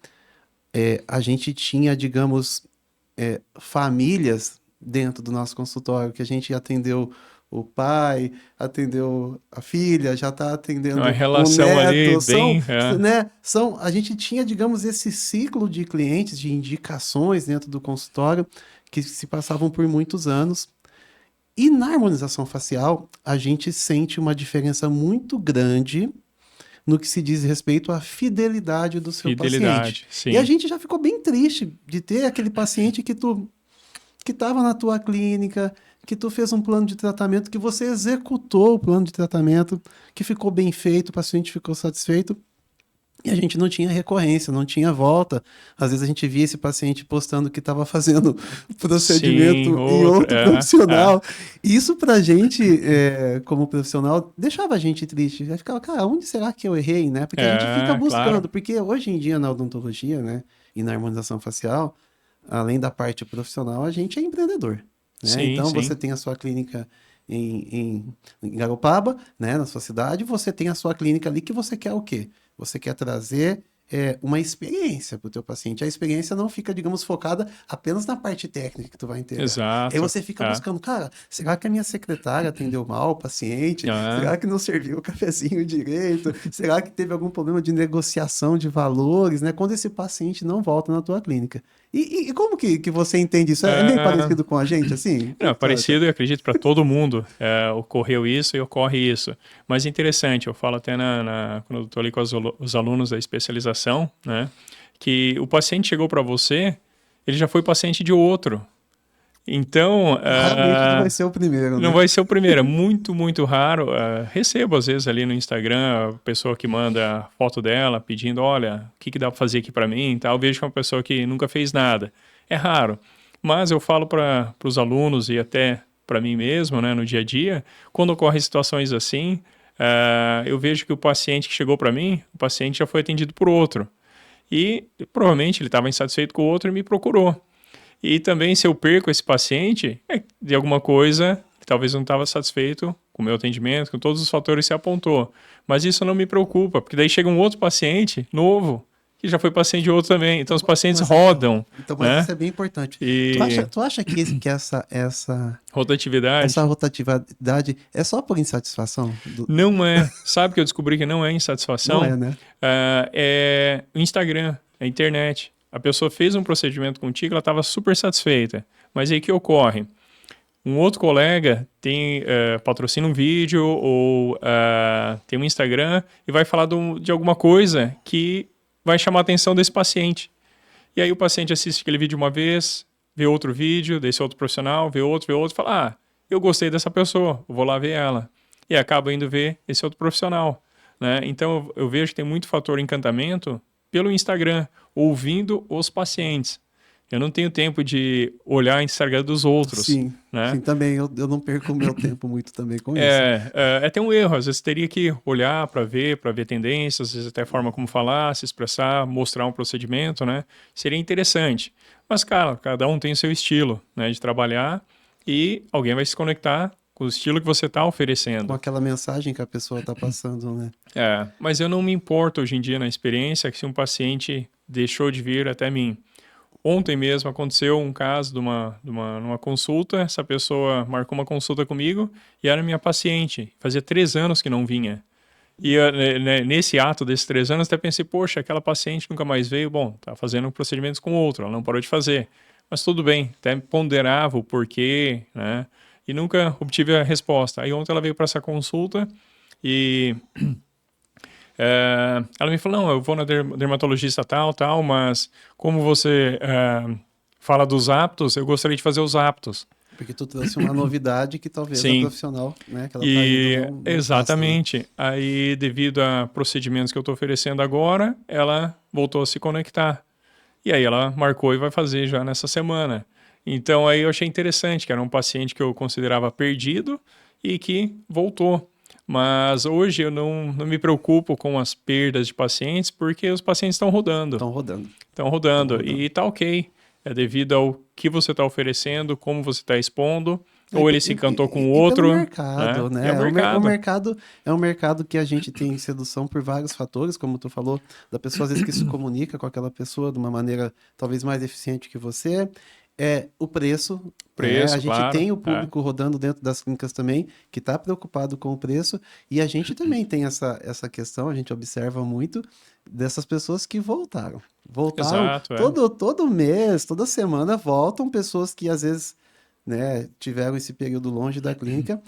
a gente tinha, digamos, famílias dentro do nosso consultório, que a gente atendeu o pai, atendeu a filha, já está uma atendendo o relação ali neto, bem... né, a gente tinha, digamos, esse ciclo de clientes, de indicações dentro do consultório, que se passavam por muitos anos. E na harmonização facial, a gente sente uma diferença muito grande no que se diz respeito à fidelidade do seu paciente. Fidelidade, E a sim. gente já ficou bem triste de ter aquele paciente que estava na tua clínica, que tu fez um plano de tratamento, que você executou o plano de tratamento, que ficou bem feito, o paciente ficou satisfeito. E a gente não tinha recorrência, não tinha volta. Às vezes a gente via esse paciente postando que estava fazendo Sim, procedimento em outro... outro profissional. E isso pra gente, como profissional, deixava a gente triste. Já ficava, cara, onde será que eu errei, né? Porque a gente fica Claro. buscando, porque hoje em dia na odontologia, né, e na harmonização facial, além da parte profissional, a gente é empreendedor, né? Sim, Então você sim. tem a sua clínica em Garopaba, né, na sua cidade, você tem a sua clínica ali que você quer o quê? Você quer trazer uma experiência para o teu paciente. A experiência não fica, digamos, focada apenas na parte técnica que tu vai entregar. Aí Exato. você fica buscando, cara, será que a minha secretária atendeu mal o paciente? Ah, Será que não serviu o cafezinho direito? Será que teve algum problema de negociação de valores, né? Quando esse paciente não volta na tua clínica. E como que você entende isso? É meio ah, parecido com a gente, assim? não, O é que tu acha? parecido, eu acredito, para todo mundo ocorreu isso e ocorre isso. Mas interessante, eu falo até quando eu estou ali com os alunos da especialização, né, que o paciente chegou para você, ele já foi paciente de outro. Então, Raramente tu vai ser o primeiro, não né? vai ser o primeiro, é muito, muito raro. Recebo, às vezes, ali no Instagram, a pessoa que manda a foto dela pedindo, olha, o que dá para fazer aqui para mim e tal. Eu vejo que é uma pessoa que nunca fez nada. É raro. Mas eu falo para os alunos e até para mim mesmo, né, no dia a dia, quando ocorrem situações assim, eu vejo que o paciente que chegou para mim, o paciente já foi atendido por outro. E provavelmente ele estava insatisfeito com o outro e me procurou. E também, se eu perco esse paciente, de alguma coisa, talvez não estava satisfeito com o meu atendimento, com todos os fatores que você apontou. Mas isso não me preocupa, porque daí chega um outro paciente novo, que já foi paciente de outro também. Então, os pacientes rodam, Mas né? isso é bem importante. E Tu acha que essa rotatividade rotatividade é só por insatisfação? não é. Sabe que eu descobri que não é Não insatisfação? é, né? É o Instagram, a internet. A pessoa fez um procedimento contigo, ela estava super satisfeita. Mas aí o que ocorre? Um outro colega patrocina um vídeo ou tem um Instagram e vai falar de alguma coisa que vai chamar a atenção desse paciente. E aí o paciente assiste aquele vídeo uma vez, vê outro vídeo desse outro profissional, vê outro, fala, eu gostei dessa pessoa, eu vou lá ver ela. E acaba indo ver esse outro profissional, né? Então eu vejo que tem muito fator encantamento pelo Instagram, ouvindo os pacientes. Eu não tenho tempo de olhar em Instagram dos outros, Sim, né? sim, também. Eu não perco o meu tempo muito também com isso. É até um erro. Às vezes teria que olhar para ver tendências, às vezes até a forma como falar, se expressar, mostrar um procedimento, né? Seria interessante. Mas, cara, cada um tem o seu estilo, né, de trabalhar e alguém vai se conectar com o estilo que você está Com oferecendo. aquela mensagem que a pessoa está passando, né? Mas eu não me importo hoje em dia na experiência que se um paciente deixou de vir até mim. Ontem mesmo aconteceu um caso numa consulta, essa pessoa marcou uma consulta comigo e era minha paciente. Fazia 3 anos que não vinha. E nesse ato desses 3 anos, até pensei, poxa, aquela paciente nunca mais veio. Bom, tá fazendo procedimentos com outro, ela não parou de fazer. Mas tudo bem, até ponderava o porquê, né? E nunca obtive a resposta. Aí ontem ela veio para essa consulta e ela me falou, não, eu vou na dermatologista tal, mas como você fala dos aptos, eu gostaria de fazer os aptos. Porque tu trouxe uma novidade que talvez a Sim, profissional, né, que ela tá indo e não faça, né? exatamente. Aí, devido a procedimentos que eu estou oferecendo agora, ela voltou a se conectar. E aí ela marcou e vai fazer já nessa semana. Então aí eu achei interessante, que era um paciente que eu considerava perdido e que voltou. Mas hoje eu não me preocupo com as perdas de pacientes, porque os pacientes estão rodando. Estão rodando. Estão Estão rodando rodando. e tá ok. É devido ao que você está oferecendo, como você está expondo, E, ou ele se encantou com o e pelo outro, né? mercado, E é o né? mercado. É um mercado que a gente tem sedução por vários fatores, como tu falou, da pessoa às vezes que se comunica com aquela pessoa de uma maneira talvez mais eficiente que você. É o preço, né? A Preço, gente claro. tem o público rodando dentro das clínicas também, que está preocupado com o preço, e a gente também tem essa questão, a gente observa muito dessas pessoas que voltaram. Voltaram Exato, todo mês, toda semana voltam pessoas que às vezes, né, tiveram esse período longe da clínica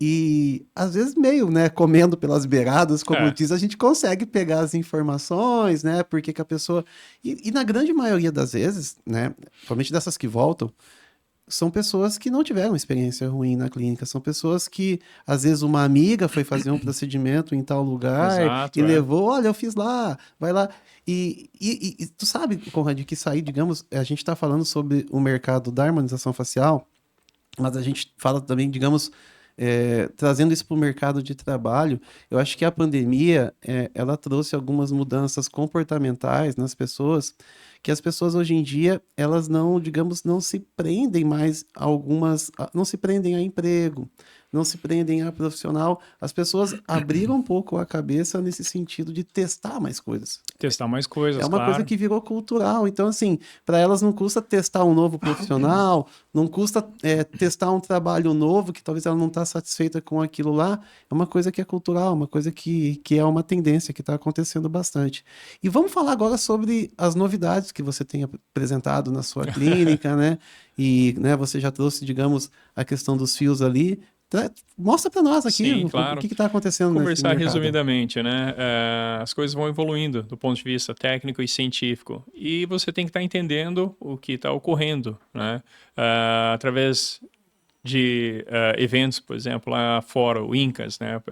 e às vezes meio, né, comendo pelas beiradas, como É, diz, a gente consegue pegar as informações, né, porque que a pessoa... E na grande maioria das vezes, né, principalmente dessas que voltam, são pessoas que não tiveram experiência ruim na clínica, são pessoas que, às vezes, uma amiga foi fazer um procedimento em tal lugar e exato, levou, olha, eu fiz lá, vai lá. E tu sabe, Conrad, que isso aí, digamos, a gente está falando sobre o mercado da harmonização facial, mas a gente fala também, digamos, trazendo isso para o mercado de trabalho, eu acho que a pandemia, ela trouxe algumas mudanças comportamentais nas pessoas, que as pessoas hoje em dia, elas não, digamos, não se prendem mais a não se prendem a emprego, não se prendem a profissional. As pessoas abriram um pouco a cabeça nesse sentido de testar mais coisas. testar mais É coisas, uma coisa claro. que virou cultural. Então, assim, para elas não custa testar um novo profissional, não custa testar um trabalho novo que talvez ela não está satisfeita com aquilo lá. É uma coisa que é cultural, uma coisa que é uma tendência que está acontecendo bastante. E vamos falar agora sobre as novidades que você tem apresentado na sua clínica, né? E, né, você já trouxe, digamos, a questão dos fios ali. Mostra para nós aqui Sim, o claro. que está acontecendo nesse Conversar mercado. resumidamente, né? As coisas vão evoluindo do ponto de vista técnico e científico. E você tem que estar entendendo o que está ocorrendo, né? Através de eventos, por exemplo, lá fora, o INCAS, né?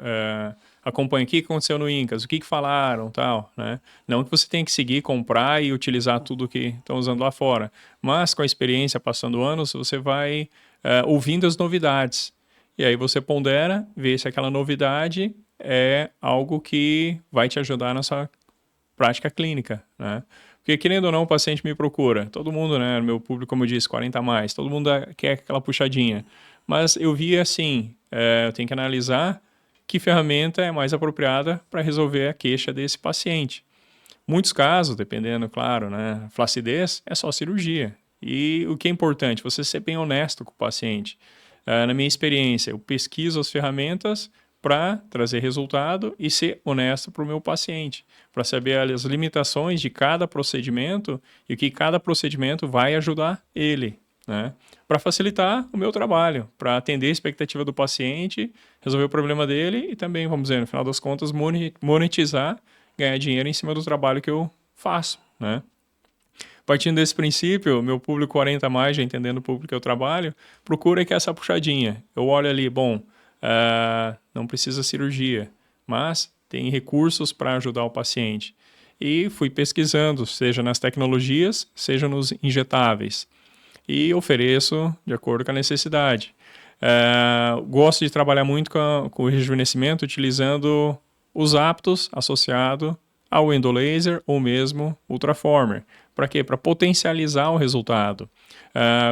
Acompanha o que aconteceu no INCAS, o que falaram, tal, né? Não que você tenha que seguir, comprar e utilizar tudo que estão usando lá fora, mas com a experiência passando anos, você vai ouvindo as novidades. E aí você pondera, vê se aquela novidade é algo que vai te ajudar na sua prática clínica, né? Porque, querendo ou não, o paciente me procura. Todo mundo, né? Meu público, como eu disse, 40 a mais. Todo mundo quer aquela puxadinha. Mas eu vi assim, eu tenho que analisar que ferramenta é mais apropriada para resolver a queixa desse paciente. Muitos casos, dependendo, claro, né? Flacidez é só cirurgia. E o que é importante, você ser bem honesto com o paciente. Na minha experiência, eu pesquiso as ferramentas para trazer resultado e ser honesto para o meu paciente, para saber as limitações de cada procedimento e o que cada procedimento vai ajudar ele, né? Para facilitar o meu trabalho, para atender a expectativa do paciente, resolver o problema dele e também, vamos dizer, no final das contas, monetizar, ganhar dinheiro em cima do trabalho que eu faço, né? Partindo desse princípio, meu público 40 a mais, já entendendo o público que eu trabalho, procura que essa puxadinha. Eu olho ali, bom, não precisa cirurgia, mas tem recursos para ajudar o paciente. e fui pesquisando, seja nas tecnologias, seja nos injetáveis. E ofereço de acordo com a necessidade. Gosto de trabalhar muito com o rejuvenescimento utilizando os aptos associado ao endolaser ou mesmo ultraformer. Para quê? Para potencializar o resultado.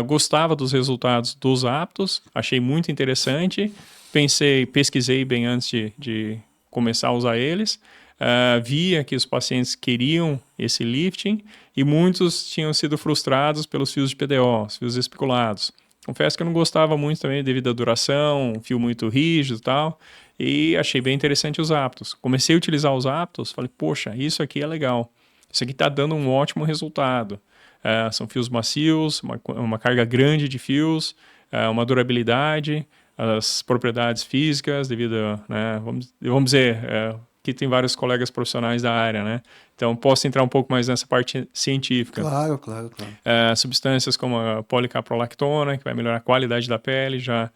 Gostava dos resultados dos aptos, achei muito interessante, pesquisei bem antes de começar a usar eles, via que os pacientes queriam esse lifting e muitos tinham sido frustrados pelos fios de PDO, os fios espiculados. Confesso que eu não gostava muito também devido à duração, um fio muito rígido e tal, e achei bem interessante os aptos. Comecei a utilizar os aptos, falei, poxa, isso aqui é legal, isso aqui está dando um ótimo resultado. São fios macios, uma carga grande de fios, uma durabilidade, as propriedades físicas devido a, né, vamos dizer, que tem vários colegas profissionais da área, né? Então, posso entrar um pouco mais nessa parte científica. Claro. Substâncias como a policaprolactona, que vai melhorar a qualidade da pele, já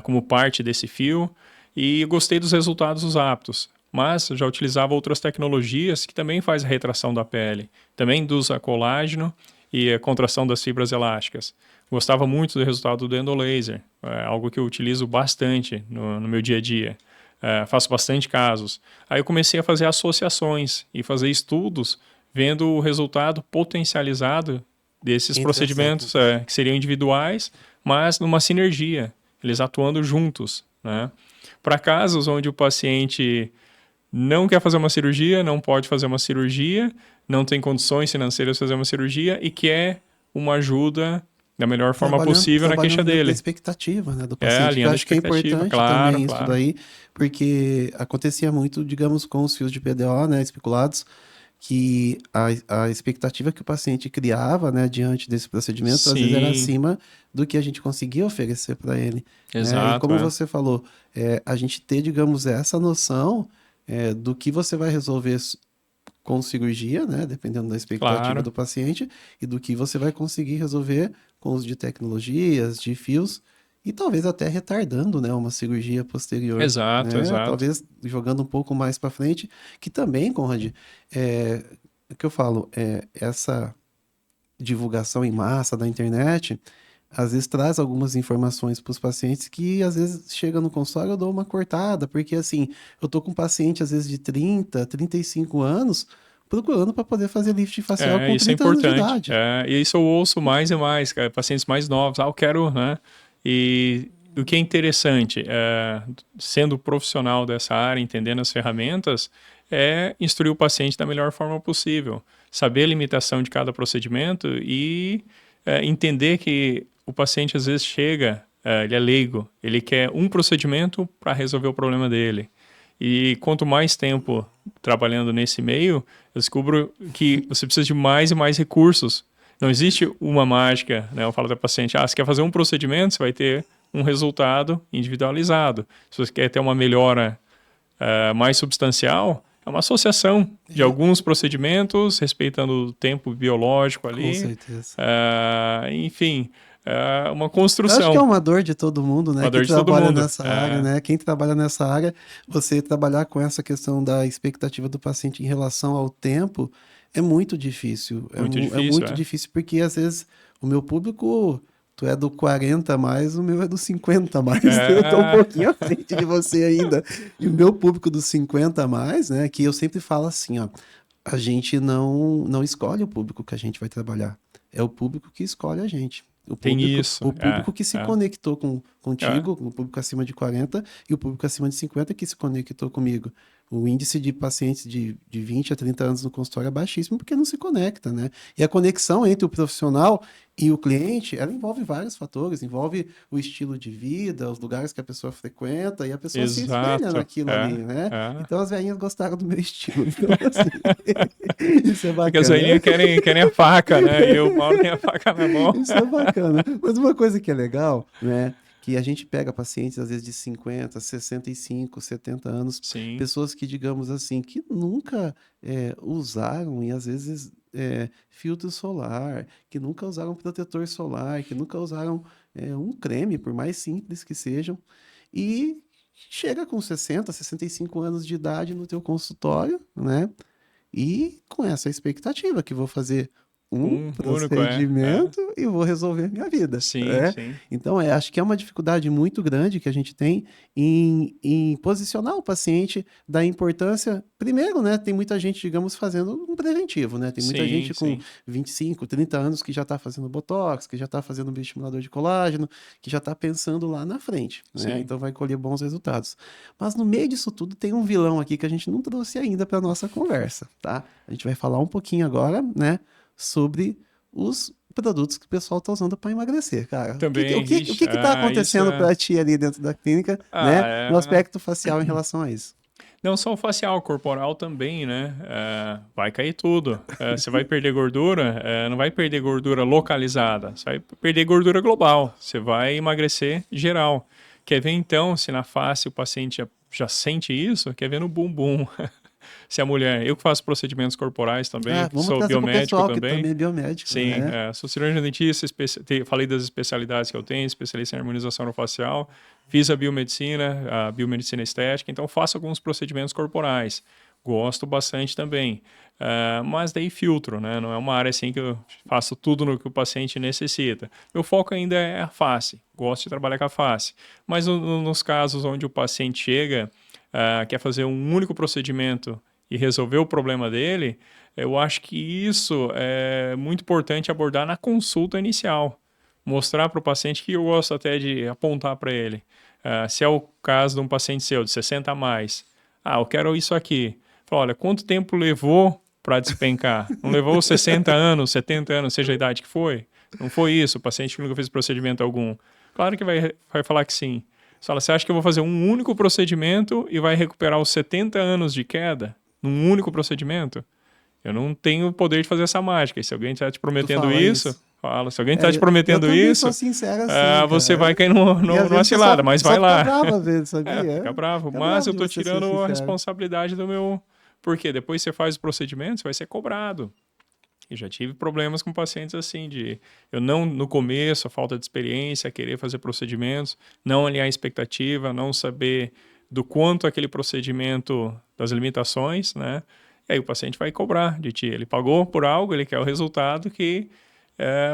como parte desse fio. E gostei dos resultados dos aptos. Mas já utilizava outras tecnologias que também faz a retração da pele. Também induz a colágeno e a contração das fibras elásticas. Gostava muito do resultado do endolaser, algo que eu utilizo bastante no meu dia a dia. Faço bastante casos. Aí eu comecei a fazer associações e fazer estudos vendo o resultado potencializado desses procedimentos que seriam individuais, mas numa sinergia, eles atuando juntos, né? Para casos onde o paciente não quer fazer uma cirurgia, não pode fazer uma cirurgia, não tem condições financeiras de fazer uma cirurgia e quer uma ajuda da melhor forma possível na queixa dele. Da expectativa, né, do paciente. Alinhando eu acho que é importante claro, também isso daí, porque acontecia muito, digamos, com os fios de PDO, né, especulados, que a expectativa que o paciente criava, né, diante desse procedimento, às vezes era acima do que a gente conseguia oferecer para ele. Exato. Né? E como você falou, a gente ter, digamos, essa noção do que você vai resolver com cirurgia, né, dependendo da expectativa do paciente, e do que você vai conseguir resolver com o uso de tecnologias, de fios, e talvez até retardando, né, uma cirurgia posterior. Exato. Talvez jogando um pouco mais para frente, que também, Conrad, o que eu falo, essa divulgação em massa da internet, às vezes traz algumas informações para os pacientes que às vezes chega no consultório eu dou uma cortada, porque assim, eu tô com um paciente às vezes de 30, 35 anos procurando para poder fazer lift facial com 30 anos de idade. E isso eu ouço mais e mais, pacientes mais novos, eu quero, né? E o que é interessante, sendo profissional dessa área, entendendo as ferramentas, é instruir o paciente da melhor forma possível, saber a limitação de cada procedimento e entender que o paciente às vezes chega, ele é leigo, ele quer um procedimento para resolver o problema dele. E quanto mais tempo trabalhando nesse meio, eu descubro que você precisa de mais e mais recursos. Não existe uma mágica, né? Eu falo para o paciente, você quer fazer um procedimento, você vai ter um resultado individualizado. Se você quer ter uma melhora mais substancial, é uma associação de alguns procedimentos, respeitando o tempo biológico ali. Com certeza. Enfim, uma construção. Eu acho que é uma dor de todo mundo, né? Quem trabalha nessa área, né? Quem trabalha nessa área, você trabalhar com essa questão da expectativa do paciente em relação ao tempo é muito difícil. É muito difícil porque às vezes o meu público, tu é do 40 a mais, o meu é do 50 a mais. Eu tô um pouquinho à frente de você ainda. E o meu público dos 50 a mais, né? Que eu sempre falo assim, ó. A gente não escolhe o público que a gente vai trabalhar. É o público que escolhe a gente. O público que se conectou contigo, o público acima de 40 e o público acima de 50 que se conectou comigo. O índice de pacientes de 20 a 30 anos no consultório é baixíssimo porque não se conecta, né? E a conexão entre o profissional e o cliente, ela envolve vários fatores, envolve o estilo de vida, os lugares que a pessoa frequenta e a pessoa se espelha naquilo ali, né? Então as velhinhas gostaram do meu estilo. Então, assim, isso é bacana. Porque as velhinhas querem a faca, né? E o Paulo tem a faca na mão. Isso é bacana. Mas uma coisa que é legal, né? Que a gente pega pacientes, às vezes, de 50, 65, 70 anos. Sim. Pessoas que, digamos assim, que nunca usaram, e às vezes, filtro solar, que nunca usaram protetor solar, que nunca usaram um creme, por mais simples que sejam. E chega com 60, 65 anos de idade no teu consultório, né? e com essa expectativa que vou fazer um Único, procedimento e vou resolver a minha vida, Sim, né? sim. Então, acho que é uma dificuldade muito grande que a gente tem em posicionar o paciente da importância. Primeiro, né? Tem muita gente, digamos, fazendo um preventivo, né? Tem muita Sim, gente com sim. 25, 30 anos que já está fazendo botox, que já está fazendo bioestimulador de colágeno, que já está pensando lá na frente, né? Sim. Então vai colher bons resultados. Mas no meio disso tudo tem um vilão aqui que a gente não trouxe ainda para nossa conversa, tá? A gente vai falar um pouquinho agora, né? Sobre os produtos que o pessoal está usando para emagrecer, cara. Também, O ixi, que tá isso acontecendo é. para ti ali dentro da clínica, Ah, né? No aspecto facial em relação a isso? não só o facial, corporal também, né? Vai cair tudo. Você vai perder gordura, não vai perder gordura localizada, você vai perder gordura global. Você vai emagrecer geral. Quer ver então se na face o paciente já sente isso? Quer ver no bumbum? Se a mulher. Eu que faço procedimentos corporais também, Ah, que vamos sou trazer para o biomédico pessoal que também. também é biomédico, Sim, né? sou cirurgião dentista, falei das especialidades que eu tenho, especialista em harmonização orofacial, fiz a biomedicina estética, então faço alguns procedimentos corporais. Gosto bastante também, mas daí filtro, né? Não é uma área assim que eu faço tudo no que o paciente necessita. Meu foco ainda é a face, gosto de trabalhar com a face, mas nos casos onde o paciente chega, quer fazer um único procedimento e resolver o problema dele, eu acho que isso é muito importante abordar na consulta inicial. Mostrar para o paciente que eu gosto até de apontar para ele. Se é o caso de um paciente seu, de 60 a mais. Eu quero isso aqui. Fala, olha, quanto tempo levou para despencar? Não levou 60 anos, 70 anos, seja a idade que foi? Não foi isso, o paciente que nunca fez procedimento algum. Claro que vai falar que sim. Você fala, você acha que eu vou fazer um único procedimento e vai recuperar os 70 anos de queda num único procedimento? Eu não tenho o poder de fazer essa mágica. E se alguém está te Tu prometendo fala isso, isso. fala. Se alguém está te Eu prometendo também sou isso, sincero assim, você cara. vai cair E às numa vezes o cilada, pessoal mas só vai fica lá. bravo às vezes, sabia? Fica bravo. Fica Mas bravo eu de tô você ser tirando a sincero. responsabilidade do meu. Porque depois você faz o procedimento, você vai ser cobrado. E já tive problemas com pacientes assim, de eu não, no começo, a falta de experiência, querer fazer procedimentos, não alinhar a expectativa, não saber do quanto aquele procedimento, das limitações, né? E aí o paciente vai cobrar de ti. Ele pagou por algo, ele quer o resultado que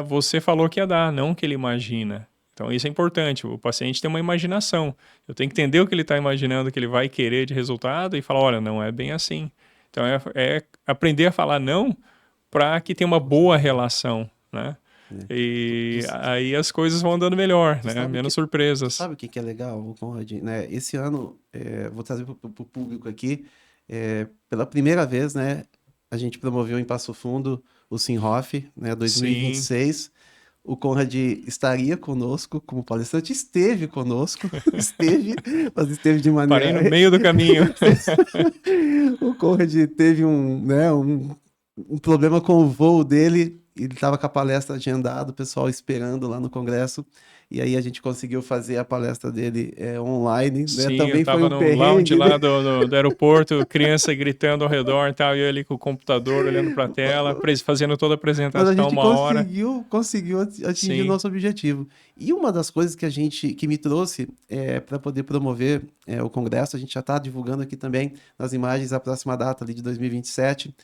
você falou que ia dar, não que ele imagina. Então isso é importante, o paciente tem uma imaginação. Eu tenho que entender o que ele está imaginando que ele vai querer de resultado e falar, olha, não é bem assim. Então é aprender a falar não para que tenha uma boa relação, né? Né? E aí as coisas vão andando melhor, Tu né? sabe Menos tu surpresas. sabe o que que é legal, Conrad? Né? Esse ano, vou trazer para o público aqui, pela primeira vez, né? A gente promoveu em Passo Fundo o Sinhoff, né? Sim, 2026. O Conrad estaria conosco como palestrante, esteve conosco, mas esteve de parei maneira. no meio do caminho. O Conrad teve um problema com o voo dele, ele estava com a palestra agendada, o pessoal esperando lá no congresso, e aí a gente conseguiu fazer a palestra dele online, né? Sim, eu Também foi tava um no lounge perrengue, né? lá do aeroporto, criança gritando ao redor e tal, e eu ali com o computador olhando para a tela, fazendo toda a Mas a apresentação gente uma hora. conseguiu atingir o Sim, nosso objetivo. E uma das coisas que me trouxe para poder promover o congresso, a gente já está divulgando aqui também nas imagens a próxima data ali de 2027,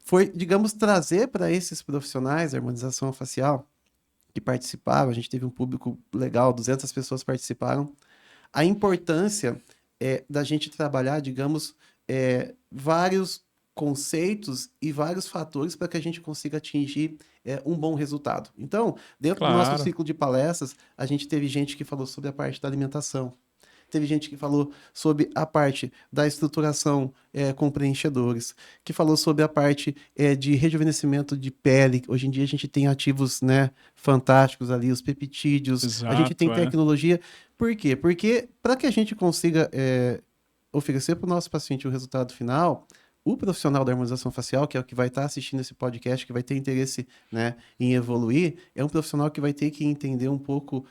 foi, digamos, trazer para esses profissionais da harmonização facial que participaram, a gente teve um público legal, 200 pessoas participaram, a importância da gente trabalhar, digamos, vários conceitos e vários fatores para que a gente consiga atingir um bom resultado. Então, dentro do nosso claro. ciclo de palestras, a gente teve gente que falou sobre a parte da alimentação, teve gente que falou sobre a parte da estruturação com preenchedores, que falou sobre a parte de rejuvenescimento de pele. Hoje em dia a gente tem ativos, né, fantásticos ali, os peptídeos, a gente tem Exato, tecnologia. Por quê? Porque para que a gente consiga oferecer para o nosso paciente o resultado final, o profissional da harmonização facial, que é o que vai estar assistindo esse podcast, que vai ter interesse, né, em evoluir, é um profissional que vai ter que entender um pouco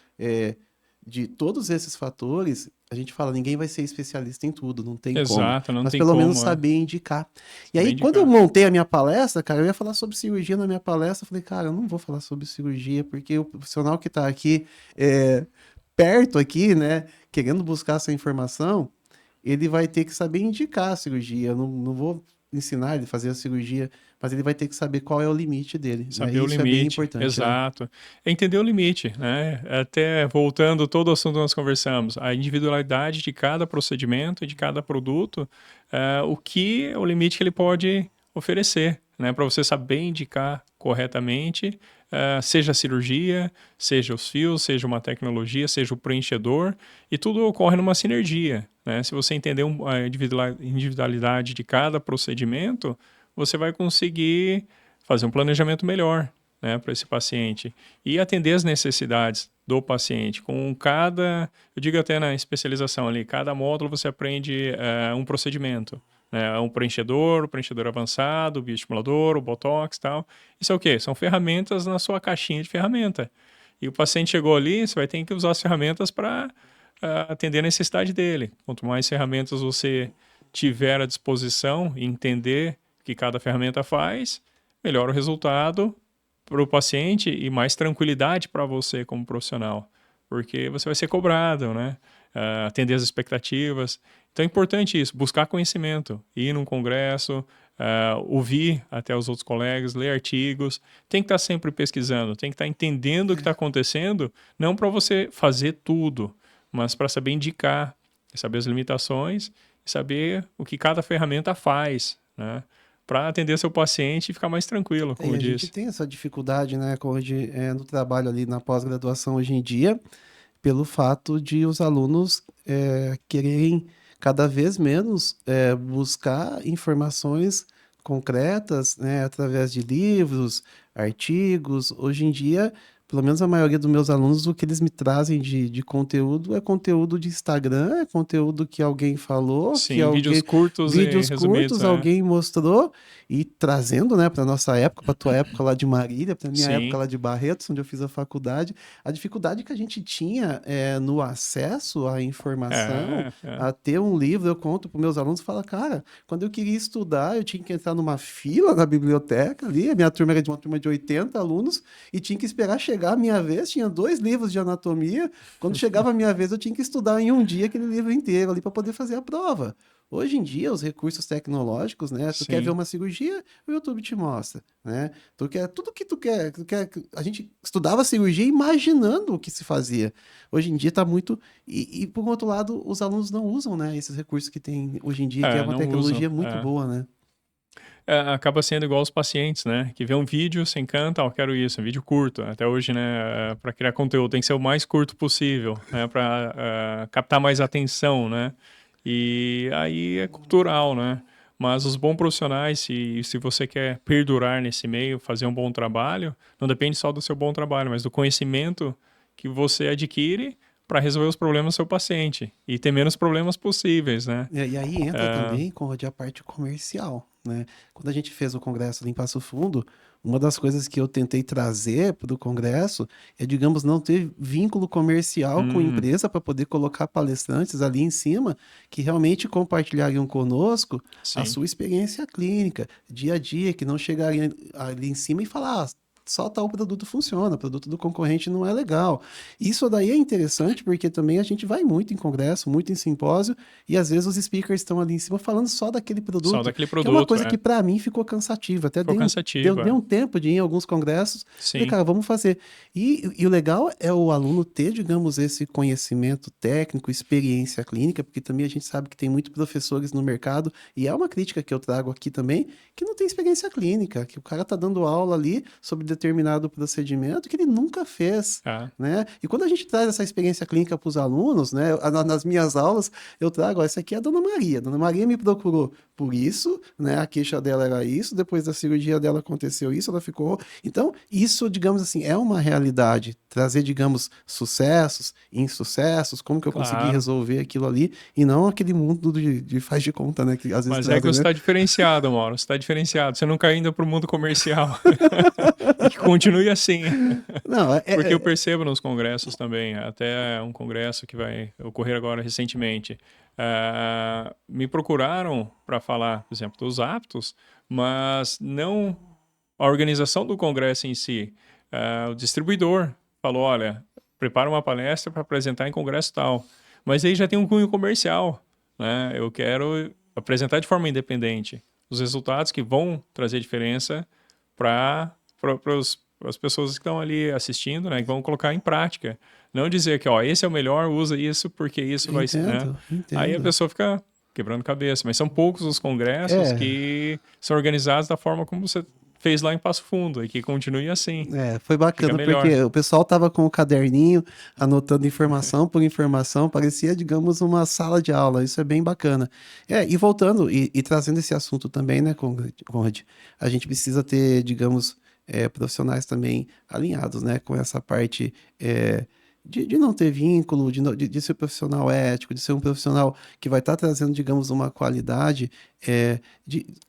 de todos esses fatores. A gente fala, ninguém vai ser especialista em tudo, não tem como. Exato, não Mas tem pelo menos como, saber indicar. E aí, saber quando eu indicar. montei a minha palestra, cara, eu ia falar sobre cirurgia na minha palestra. Eu falei, cara, eu não vou falar sobre cirurgia, porque o profissional que está aqui perto aqui, né, querendo buscar essa informação, ele vai ter que saber indicar a cirurgia. Eu não vou ensinar ele a fazer a cirurgia, mas ele vai ter que saber qual é o limite dele. Né? Saber o Isso é bem limite, importante. Né? exato. É entender o limite, né? Até voltando todo o assunto que nós conversamos, a individualidade de cada procedimento e de cada produto, o limite que ele pode oferecer, né? Para você saber indicar corretamente, seja a cirurgia, seja os fios, seja uma tecnologia, seja o preenchedor, e tudo ocorre numa sinergia, né? Se você entender a individualidade de cada procedimento, você vai conseguir fazer um planejamento melhor, né, para esse paciente e atender as necessidades do paciente. Eu digo até na especialização ali, cada módulo você aprende um procedimento, né, um preenchedor, o preenchedor avançado, o bioestimulador, o botox e tal. Isso é o quê? São ferramentas na sua caixinha de ferramenta. E o paciente chegou ali, você vai ter que usar as ferramentas para atender a necessidade dele. Quanto mais ferramentas você tiver à disposição e entender que cada ferramenta faz, melhor o resultado para o paciente e mais tranquilidade para você como profissional, porque você vai ser cobrado, né? Atender as expectativas. Então é importante isso, buscar conhecimento, ir num congresso, ouvir até os outros colegas, ler artigos, tem que estar sempre pesquisando, tem que estar entendendo o que está acontecendo, não para você fazer tudo, mas para saber indicar, saber as limitações e saber o que cada ferramenta faz, né? Para atender seu paciente e ficar mais tranquilo, como eu A disse. gente tem essa dificuldade, né, hoje, no trabalho ali na pós-graduação hoje em dia, pelo fato de os alunos quererem cada vez menos buscar informações concretas, né, através de livros, artigos. Hoje em dia, pelo menos a maioria dos meus alunos, o que eles me trazem de conteúdo é conteúdo de Instagram, é conteúdo que alguém falou, que Sim, vídeos curtos e resumidos. alguém mostrou, e trazendo, né, para nossa época, para tua época lá de Marília, para minha Sim. época lá de Barretos, onde eu fiz a faculdade, a dificuldade que a gente tinha no acesso à informação, a ter um livro. Eu conto para meus alunos, falo, cara, quando eu queria estudar, eu tinha que entrar numa fila na biblioteca ali, a minha turma era de uma turma de 80 alunos, e tinha que esperar chegar a minha vez, tinha 2 livros de anatomia, quando chegava a minha vez eu tinha que estudar em um dia aquele livro inteiro ali para poder fazer a prova. Hoje em dia, os recursos tecnológicos, né? Tu quer ver uma cirurgia, o YouTube te mostra, né? Tu quer tudo que tu quer. A gente estudava cirurgia imaginando o que se fazia. Hoje em dia tá muito... E por outro lado, os alunos não usam, né? Esses recursos que tem hoje em dia, que é uma tecnologia muito boa, né? Acaba sendo igual os pacientes, né? Que vê um vídeo, se encanta, eu quero isso, um vídeo curto. Até hoje, né? Para criar conteúdo tem que ser o mais curto possível, né? Para captar mais atenção, né? E aí é cultural, né? Mas os bons profissionais, se você quer perdurar nesse meio, fazer um bom trabalho, não depende só do seu bom trabalho, mas do conhecimento que você adquire para resolver os problemas do seu paciente e ter menos problemas possíveis, né? E aí entra também, Conrad, a parte comercial, né? Quando a gente fez o congresso ali em Passo Fundo, uma das coisas que eu tentei trazer para o congresso é, digamos, não ter vínculo comercial com empresa para poder colocar palestrantes ali em cima que realmente compartilhariam conosco a sua experiência clínica, dia a dia, que não chegariam ali em cima e falar, só tal produto funciona, o produto do concorrente não é legal. Isso daí é interessante porque também a gente vai muito em congresso, muito em simpósio, e às vezes os speakers estão ali em cima falando só daquele produto. Só daquele produto, que é uma coisa que para mim ficou cansativa. Até deu um tempo de ir em alguns congressos. Sim. Falei, cara, vamos fazer. E o legal é o aluno ter, digamos, esse conhecimento técnico, experiência clínica, porque também a gente sabe que tem muitos professores no mercado, e é uma crítica que eu trago aqui também, que não tem experiência clínica, que o cara tá dando aula ali sobre determinado procedimento que ele nunca fez, né? E quando a gente traz essa experiência clínica para os alunos, né? Nas minhas aulas, eu trago, ó, essa aqui é a Dona Maria. Dona Maria me procurou por isso, né? A queixa dela era isso, depois da cirurgia dela aconteceu isso, ela ficou... Então, isso, digamos assim, é uma realidade. Trazer, digamos, sucessos, insucessos, como que eu consegui resolver aquilo ali, e não aquele mundo de faz de conta, né? Que às vezes Mas é que você está diferenciado, Mauro. Você está diferenciado. Você não cai ainda para o mundo comercial. E que continue assim. Não, porque eu percebo nos congressos também, até um congresso que vai ocorrer agora recentemente, me procuraram para falar, por exemplo, dos aptos, mas não a organização do congresso em si. O distribuidor falou, olha, prepara uma palestra para apresentar em congresso tal. Mas aí já tem um cunho comercial, né? Eu quero apresentar de forma independente. os resultados que vão trazer diferença para as pessoas que estão ali assistindo, né, e vão colocar em prática. Não dizer que, ó, esse é o melhor, usa isso porque isso vai ser, né? Aí a pessoa fica quebrando cabeça. Mas são poucos os congressos que são organizados da forma como você fez lá em Passo Fundo e que continue assim. Foi bacana, porque o pessoal tava com o caderninho, anotando informação por informação, parecia, digamos, uma sala de aula, isso é bem bacana. E voltando, e trazendo esse assunto também, né, Conrad, a gente precisa ter, digamos, profissionais também alinhados, né, com essa parte de não ter vínculo, de ser um profissional ético, de ser um profissional que vai estar trazendo, digamos, uma qualidade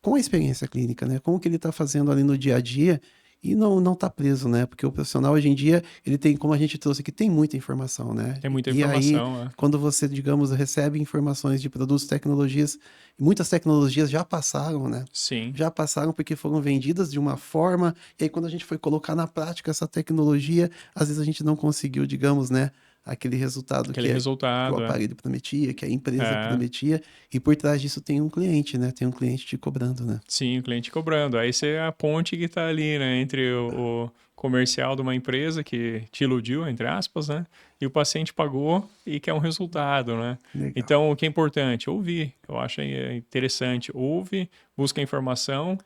com a experiência clínica, né? Com o que ele está fazendo ali no dia a dia e não tá preso, né? Porque o profissional hoje em dia, ele tem, como a gente trouxe aqui, tem muita informação, né? Tem muita informação. E aí, quando você, digamos, recebe informações de produtos, tecnologias, muitas tecnologias já passaram, né? Sim. Já passaram porque foram vendidas de uma forma, e aí quando a gente foi colocar na prática essa tecnologia, às vezes a gente não conseguiu, digamos, né? Aquele resultado que o aparelho prometia, que a empresa prometia, e por trás disso tem um cliente, né? Tem um cliente te cobrando, né? Sim, o cliente cobrando. Aí você é a ponte que está ali, né? Entre o comercial de uma empresa que te iludiu, entre aspas, né? E o paciente pagou e quer um resultado, né? Legal. Então, o que é importante? Ouvir. Eu acho interessante. Ouve, busca informação,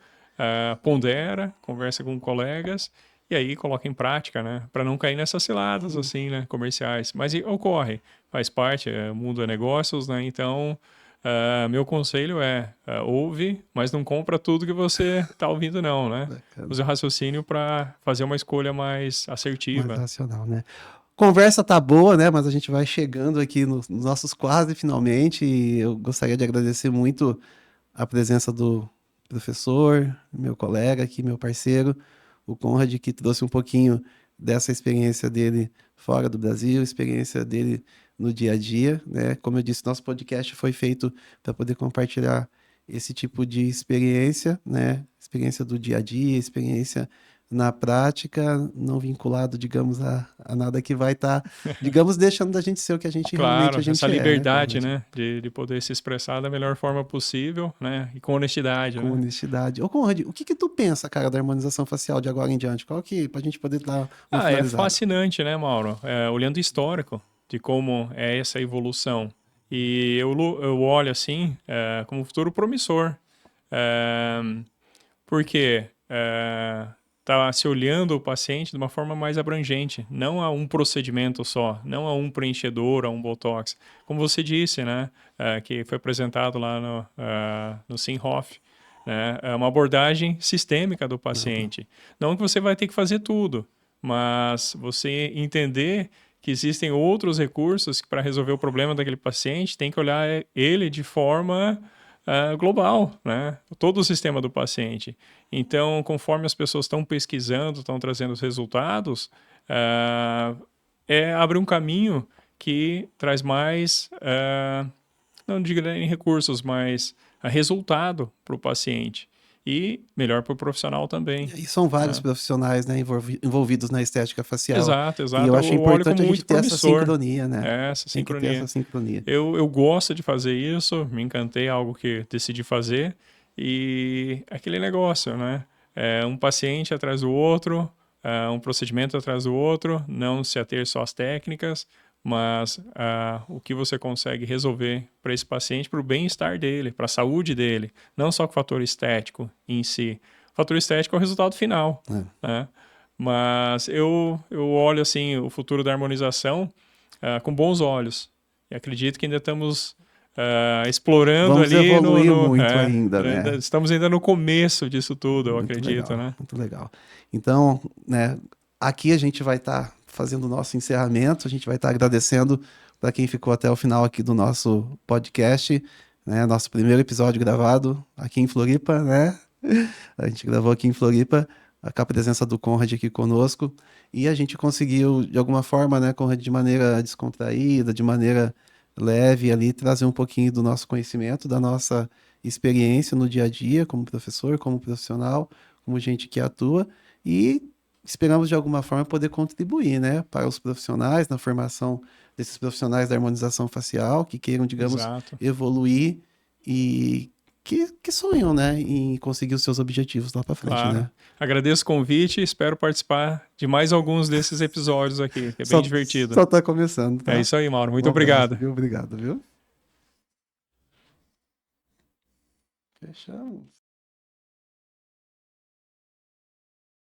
pondera, conversa com colegas e aí coloca em prática, né? Para não cair nessas ciladas, assim, né? Comerciais. Mas ocorre, faz parte, o mundo é negócios, né? Então, meu conselho ouve, mas não compra tudo que você está ouvindo, não, né? Bacana. Use o raciocínio para fazer uma escolha mais assertiva. Mais racional, né? Conversa tá boa, né? Mas a gente vai chegando aqui nos nossos quase finalmente e eu gostaria de agradecer muito a presença do professor, meu colega aqui, meu parceiro, o Conrad, que trouxe um pouquinho dessa experiência dele fora do Brasil, experiência dele no dia a dia, né? Como eu disse, nosso podcast foi feito para poder compartilhar esse tipo de experiência, né? Experiência do dia a dia, experiência na prática, não vinculado, digamos, a nada que vai estar, digamos, deixando da gente ser o que a gente realmente a gente essa liberdade, né? De poder se expressar da melhor forma possível, né? E com honestidade, Com honestidade. Ô, Conrad, o que tu pensa, cara, da harmonização facial de agora em diante? Qual que, pra gente poder dar uma finalizada? É fascinante, né, Mauro? Olhando o histórico de como é essa evolução. E eu olho, assim, como um futuro promissor. Porque está se olhando o paciente de uma forma mais abrangente, não a um procedimento só, não a um preenchedor, a um botox. Como você disse, né, que foi apresentado lá no Sinhoff, né, é uma abordagem sistêmica do paciente. Não que você vai ter que fazer tudo, mas você entender que existem outros recursos para resolver o problema daquele paciente, tem que olhar ele de forma global, né? Todo o sistema do paciente. Então, conforme as pessoas estão pesquisando, estão trazendo os resultados, abre um caminho que traz mais, não digo em recursos, mas resultado para o paciente. E melhor para o profissional também. E são vários profissionais, né, envolvidos na estética facial. Exato. E eu acho importante a gente ter promissor. essa sincronia, né? Essa Tem sincronia. que ter essa sincronia. Eu gosto de fazer isso, me encantei, algo que decidi fazer. E aquele negócio, né? Um paciente atrás do outro, um procedimento atrás do outro, não se ater só às técnicas, mas o que você consegue resolver para esse paciente, para o bem-estar dele, para a saúde dele, não só com o fator estético em si. O fator estético é o resultado final, né? Mas eu olho assim o futuro da harmonização com bons olhos. E acredito que ainda estamos explorando. Vamos ali evoluir muito ainda, né? Estamos ainda no começo disso tudo, eu muito acredito, legal, né? Muito legal. Então, né, aqui a gente vai estar fazendo o nosso encerramento, a gente vai estar agradecendo para quem ficou até o final aqui do nosso podcast, né? Nosso primeiro episódio gravado aqui em Floripa, né? A gente gravou aqui em Floripa, com a presença do Conrad aqui conosco, e a gente conseguiu, de alguma forma, né, Conrad, de maneira descontraída, de maneira leve ali, trazer um pouquinho do nosso conhecimento, da nossa experiência no dia a dia, como professor, como profissional, como gente que atua, e esperamos de alguma forma poder contribuir, né, para os profissionais, na formação desses profissionais da harmonização facial, que queiram, digamos, evoluir e que sonham, né, em conseguir os seus objetivos lá pra frente, Claro. né? Agradeço o convite e espero participar de mais alguns desses episódios aqui, que é bem divertido. Só tá começando, tá? É isso aí, Mauro. Muito Um abraço, obrigado. viu? Obrigado, viu? Fechamos.